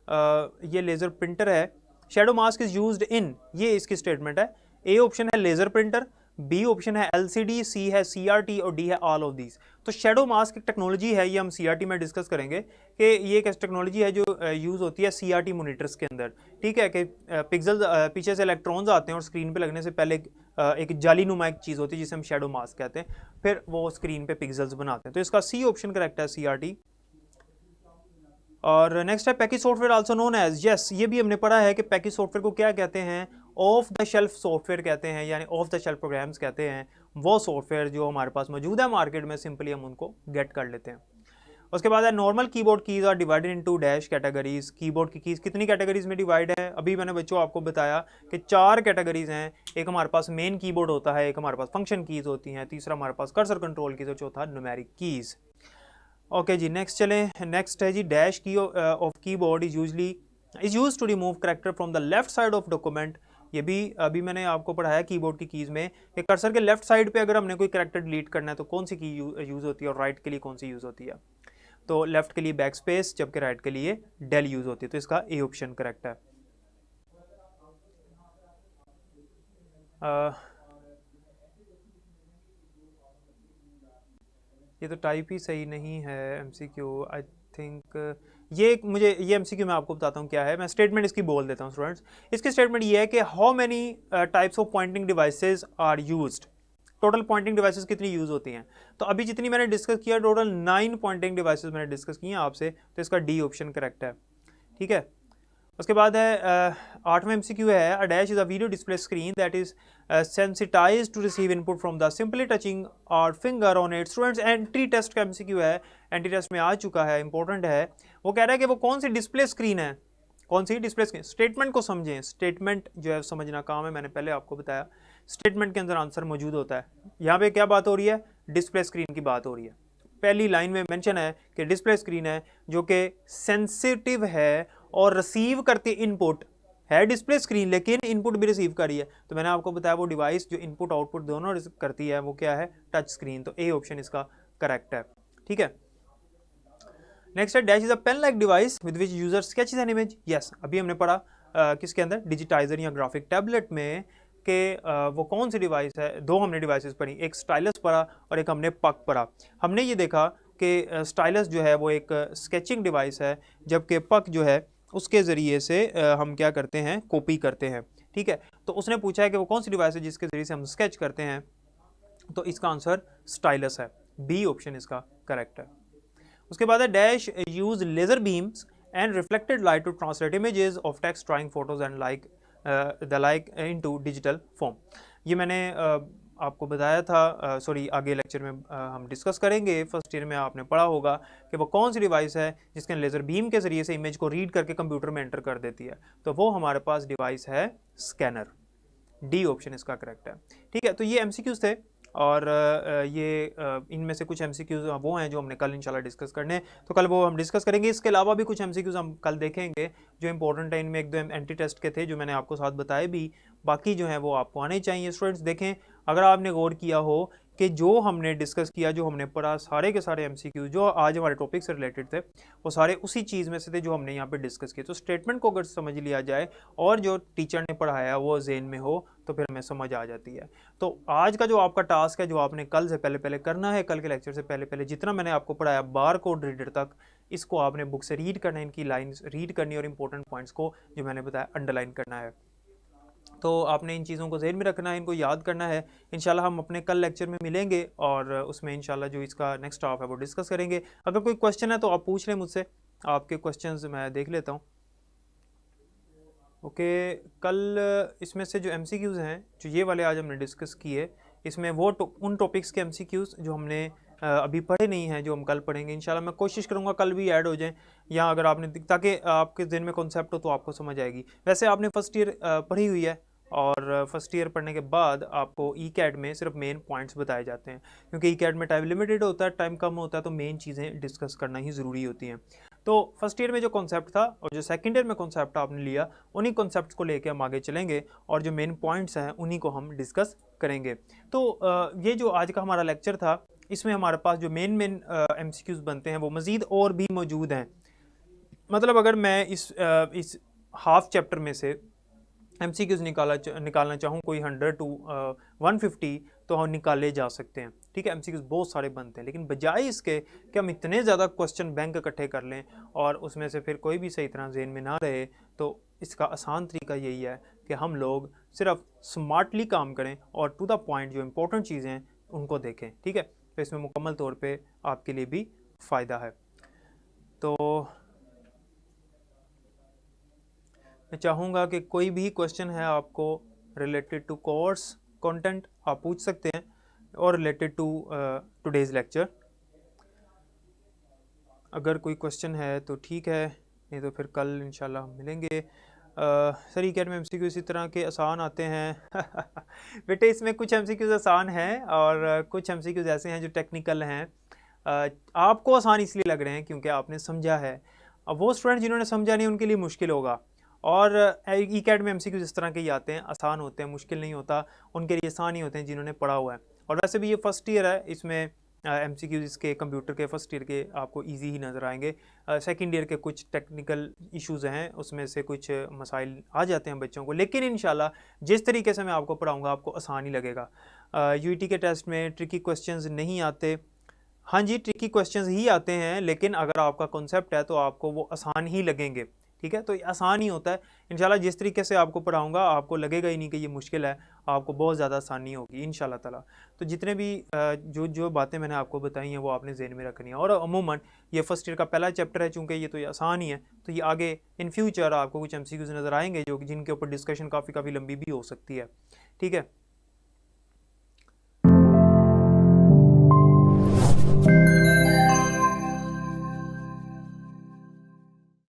ये लेज़र प्रिंटर है। Shadow mask is used in, ये इसकी स्टेटमेंट है। ए ऑप्शन है लेज़र प्रिंटर, बी ऑप्शन है एलसीडी, सी है सीआरटी और डी है ऑल ऑफ दीज। तो शेडो मास्क एक टेक्नोलॉजी है, ये हम सीआरटी में डिस्कस करेंगे कि ये एक टेक्नोलॉजी है जो यूज़ होती है सीआरटी मॉनिटर्स के अंदर। ठीक है कि पिक्सल पीछे से इलेक्ट्रॉन्स आते हैं और स्क्रीन पे लगने से पहले एक जाली नुमा एक चीज़ होती है जिसे हम शेडो मास्क कहते हैं, फिर वो स्क्रीन पे पिक्सल्स बनाते हैं। तो इसका सी ऑप्शन करेक्ट है, सीआरटी। और नेक्स्ट है package software also known as, yes ये भी हमने पढ़ा है कि पैकेज सॉफ्टवेयर को क्या कहते हैं, ऑफ द शेल्फ सॉफ्टवेयर कहते हैं, यानी ऑफ द शेल्फ प्रोग्राम्स कहते हैं वो सॉफ्टवेयर जो हमारे पास मौजूद है मार्केट में, सिंपली हम उनको गेट कर लेते हैं। उसके बाद है normal keyboard keys are divided into dash categories. Keyboard की कीज कितनी कैटेगरीज में डिवाइड है, अभी मैंने बच्चों आपको बताया कि 4 कैटेगरीज हैं। एक हमारे पास मेन कीबोर्ड होता है, एक हमारे पास फंक्शन कीज होती हैं, तीसरा हमारे पास कर्सर कंट्रोल कीज और चौथा न्यूमेरिक कीज। ओके जी, नेक्स्ट चलें। नेक्स्ट है जी dash key of keyboard is use to remove character from the left side of document. ये भी अभी मैंने आपको पढ़ाया कीबोर्ड की कीज़ में कि कर्सर के लेफ्ट साइड पे अगर हमने कोई करेक्टर डिलीट करना है तो कौन सी की यूज़ होती है और राइट के लिए कौन सी यूज़ होती है। तो लेफ्ट के लिए बैक स्पेस, जबकि राइट के लिए डेल यूज़ होती है। तो इसका ए ऑप्शन करेक्ट है। ये तो टाइप ही सही नहीं है, एमसीक्यू आई थिंक। ये एमसीक्यू मैं आपको बताता हूँ क्या है, मैं स्टेटमेंट इसकी बोल देता हूँ स्टूडेंट्स। इसकी स्टेटमेंट ये है कि how many types of pointing devices are used. Total pointing devices कितनी यूज़ होती हैं, तो अभी जितनी मैंने डिस्कस किया टोटल 9 पॉइंटिंग डिवाइसेस मैंने डिस्कस किए हैं आपसे, तो इसका डी ऑप्शन करेक्ट है। ठीक है, उसके बाद है 8वां एमसीक्यू है a dash is a video display screen that is sensitized to receive input from the simply touching और finger on it. Students entry test का एमसीक्यू है, एंट्री टेस्ट में आ चुका है, इंपॉर्टेंट है। वो कह रहा है कि वो कौन सी डिस्प्ले स्क्रीन है, कौन सी डिस्प्ले स्क्रीन। स्टेटमेंट को समझें, स्टेटमेंट जो है समझना काम है, मैंने पहले आपको बताया स्टेटमेंट के अंदर आंसर मौजूद होता है। यहाँ पे क्या बात हो रही है, डिस्प्ले स्क्रीन की बात हो रही है। पहली लाइन में मेंशन है कि डिस्प्ले स्क्रीन है जो कि सेंसिटिव है और रिसीव करती इनपुट है डिस्प्ले स्क्रीन, लेकिन इनपुट भी रिसीव कर रही है। तो मैंने आपको बताया वो डिवाइस जो इनपुट आउटपुट दोनों करती है वो क्या है, टच स्क्रीन। तो ए ऑप्शन इसका करेक्ट है। ठीक है, नेक्स्ट है dash is a pen like device with which user sketches an image. Yes अभी हमने पढ़ा किसके अंदर, डिजिटाइजर या ग्राफिक टैबलेट में, कि वो कौन सी डिवाइस है। दो हमने डिवाइसेस पढ़ी, एक स्टाइलस पढ़ा और एक हमने पक पढ़ा। हमने ये देखा कि स्टाइलस जो है वो एक स्केचिंग डिवाइस है, जबकि पक जो है उसके ज़रिए से हम क्या करते हैं, कॉपी करते हैं। ठीक है, तो उसने पूछा है कि वो कौन सी डिवाइस है जिसके ज़रिए से हम स्केच करते हैं, तो इसका आंसर स्टाइलस है, बी ऑप्शन इसका करेक्ट है। उसके बाद है dash use laser beams and reflected light to translate images of text, drawing, photos and like into digital form. ये मैंने आपको बताया था, सॉरी आगे लेक्चर में हम डिस्कस करेंगे। फर्स्ट ईयर में आपने पढ़ा होगा कि वो कौन सी डिवाइस है जिसके लेज़र बीम के ज़रिए से इमेज को रीड करके कंप्यूटर में एंटर कर देती है, तो वो हमारे पास डिवाइस है स्कैनर, डी ऑप्शन इसका करेक्ट है। ठीक है, तो ये एमसीक्यूज थे और ये इनमें से कुछ एमसीक्यूज वो हैं जो हमने कल इंशाल्लाह डिस्कस करने हैं, तो कल वो हम डिस्कस करेंगे। इसके अलावा भी कुछ एमसीक्यूज हम कल देखेंगे जो इंपॉर्टेंट है। इनमें एक दो एंटी टेस्ट के थे जो मैंने आपको साथ बताए भी, बाकी जो हैं वो आपको आने चाहिए। स्टूडेंट्स देखें, अगर आपने गौर किया हो कि जो हमने डिस्कस किया, जो हमने पढ़ा, सारे के सारे एमसीक्यू जो आज हमारे टॉपिक से रिलेटेड थे वो सारे उसी चीज़ में से थे जो हमने यहाँ पे डिस्कस किए। तो स्टेटमेंट को अगर समझ लिया जाए और जो टीचर ने पढ़ाया वो जेन में हो तो फिर हमें समझ आ जाती है। तो आज का जो आपका टास्क है, जो आपने कल से पहले पहले करना है, कल के लेक्चर से पहले पहले जितना मैंने आपको पढ़ाया बार कोड रीडर तक, इसको आपने बुक से रीड करना है, इनकी लाइन्स रीड करनी और इंपॉर्टेंट पॉइंट्स को जो मैंने बताया अंडरलाइन करना है। तो आपने इन चीज़ों को ज़हन में रखना है, इनको याद करना है। इंशाल्लाह हम अपने कल लेक्चर में मिलेंगे और उसमें इंशाल्लाह जो इसका नेक्स्ट हाफ है वो डिस्कस करेंगे। अगर कोई क्वेश्चन है तो आप पूछ लें मुझसे, आपके क्वेश्चंस मैं देख लेता हूँ। ओके, कल इसमें से जो एमसीक्यूज़ हैं जो ये वाले आज हमने डिस्कस किए, इसमें वो उन टॉपिक्स के एमसीक्यूज़ जो हमने अभी पढ़े नहीं हैं, जो हम कल पढ़ेंगे इंशाल्लाह। मैं कोशिश करूँगा कल भी ऐड हो जाएं, या अगर आपने, ताकि आपके दिन में कॉन्सेप्ट हो तो आपको समझ आएगी। वैसे आपने फर्स्ट ईयर पढ़ी हुई है और फर्स्ट ईयर पढ़ने के बाद आपको ई कैट में सिर्फ मेन पॉइंट्स बताए जाते हैं, क्योंकि ई कैट में टाइम लिमिटेड होता है, टाइम कम होता है, तो मेन चीज़ें डिस्कस करना ही ज़रूरी होती हैं। तो फर्स्ट ईयर में जो कॉन्सेप्ट था और जो सेकंड ईयर में कॉन्सेप्ट आपने लिया, उन्हीं कॉन्सेप्ट्स को लेके हम आगे चलेंगे और जो मेन पॉइंट्स हैं उन्हीं को हम डिस्कस करेंगे। तो ये जो आज का हमारा लेक्चर था, इसमें हमारे पास जो मेन एमसीक्यूज़ बनते हैं वो मज़ीद और भी मौजूद हैं। मतलब अगर मैं इस हाफ चैप्टर में से MCQs निकालना चाहूँ कोई 100 to 150 तो हम निकाले जा सकते हैं, ठीक है। MCQs बहुत सारे बनते हैं, लेकिन बजाय इसके कि हम इतने ज़्यादा क्वेश्चन बैंक इकट्ठे कर लें और उसमें से फिर कोई भी सही तरह जेहन में ना रहे, तो इसका आसान तरीका यही है कि हम लोग सिर्फ स्मार्टली काम करें और टू द पॉइंट जो इंपॉर्टेंट चीज़ें हैं उनको देखें, ठीक है। तो इसमें मुकम्मल तौर पे आपके लिए भी फ़ायदा है। तो मैं चाहूँगा कि कोई भी क्वेश्चन है आपको रिलेटेड टू कोर्स कंटेंट आप पूछ सकते हैं और रिलेटेड टू टुडेज़ लेक्चर। अगर कोई क्वेश्चन है तो ठीक है, नहीं तो फिर कल इंशाल्लाह हम मिलेंगे। सर ई कैट में MCQ इसी तरह के आसान आते हैं बेटे इसमें कुछ MCQs आसान हैं और कुछ MCQs ऐसे हैं जो टेक्निकल हैं। आपको आसान इसलिए लग रहे हैं क्योंकि आपने समझा है। अब वो स्टूडेंट जिन्होंने समझा नहीं उनके लिए मुश्किल होगा। और ई कैट में MCQs इस तरह के ही आते हैं, आसान होते हैं, मुश्किल नहीं होता, उनके लिए आसान ही होते हैं जिन्होंने पढ़ा हुआ है। और वैसे भी ये फर्स्ट ईयर है, इसमें MCQs इसके कंप्यूटर के फर्स्ट ईयर के आपको इजी ही नज़र आएंगे। सेकंड ईयर के कुछ टेक्निकल इश्यूज़ हैं, उसमें से कुछ मसाइल आ जाते हैं बच्चों को, लेकिन इंशाल्लाह जिस तरीके से मैं आपको पढ़ाऊँगा आपको आसान ही लगेगा। UET के टेस्ट में ट्रिकी क्वेश्चंस नहीं आते। हाँ जी, ट्रिकी क्वेश्चंस ही आते हैं, लेकिन अगर आपका कॉन्सेप्ट है तो आपको वो आसान ही लगेंगे, ठीक है। तो ये आसान ही होता है इंशाल्लाह। जिस तरीके से आपको पढ़ाऊँगा आपको लगेगा ही नहीं कि ये मुश्किल है, आपको बहुत ज़्यादा आसानी होगी इंशाल्लाह ताला। तो जितने भी जो बातें मैंने आपको बताई हैं वो आपने ज़हन में रखनी है। और अमूमन ये फर्स्ट ईयर का पहला चैप्टर है, चूँकि ये तो ये आसान ही है, तो ये आगे इन फ्यूचर आपको कुछ MCQs नज़र आएंगे जो जिनके ऊपर डिस्कशन काफ़ी लंबी भी हो सकती है, ठीक है।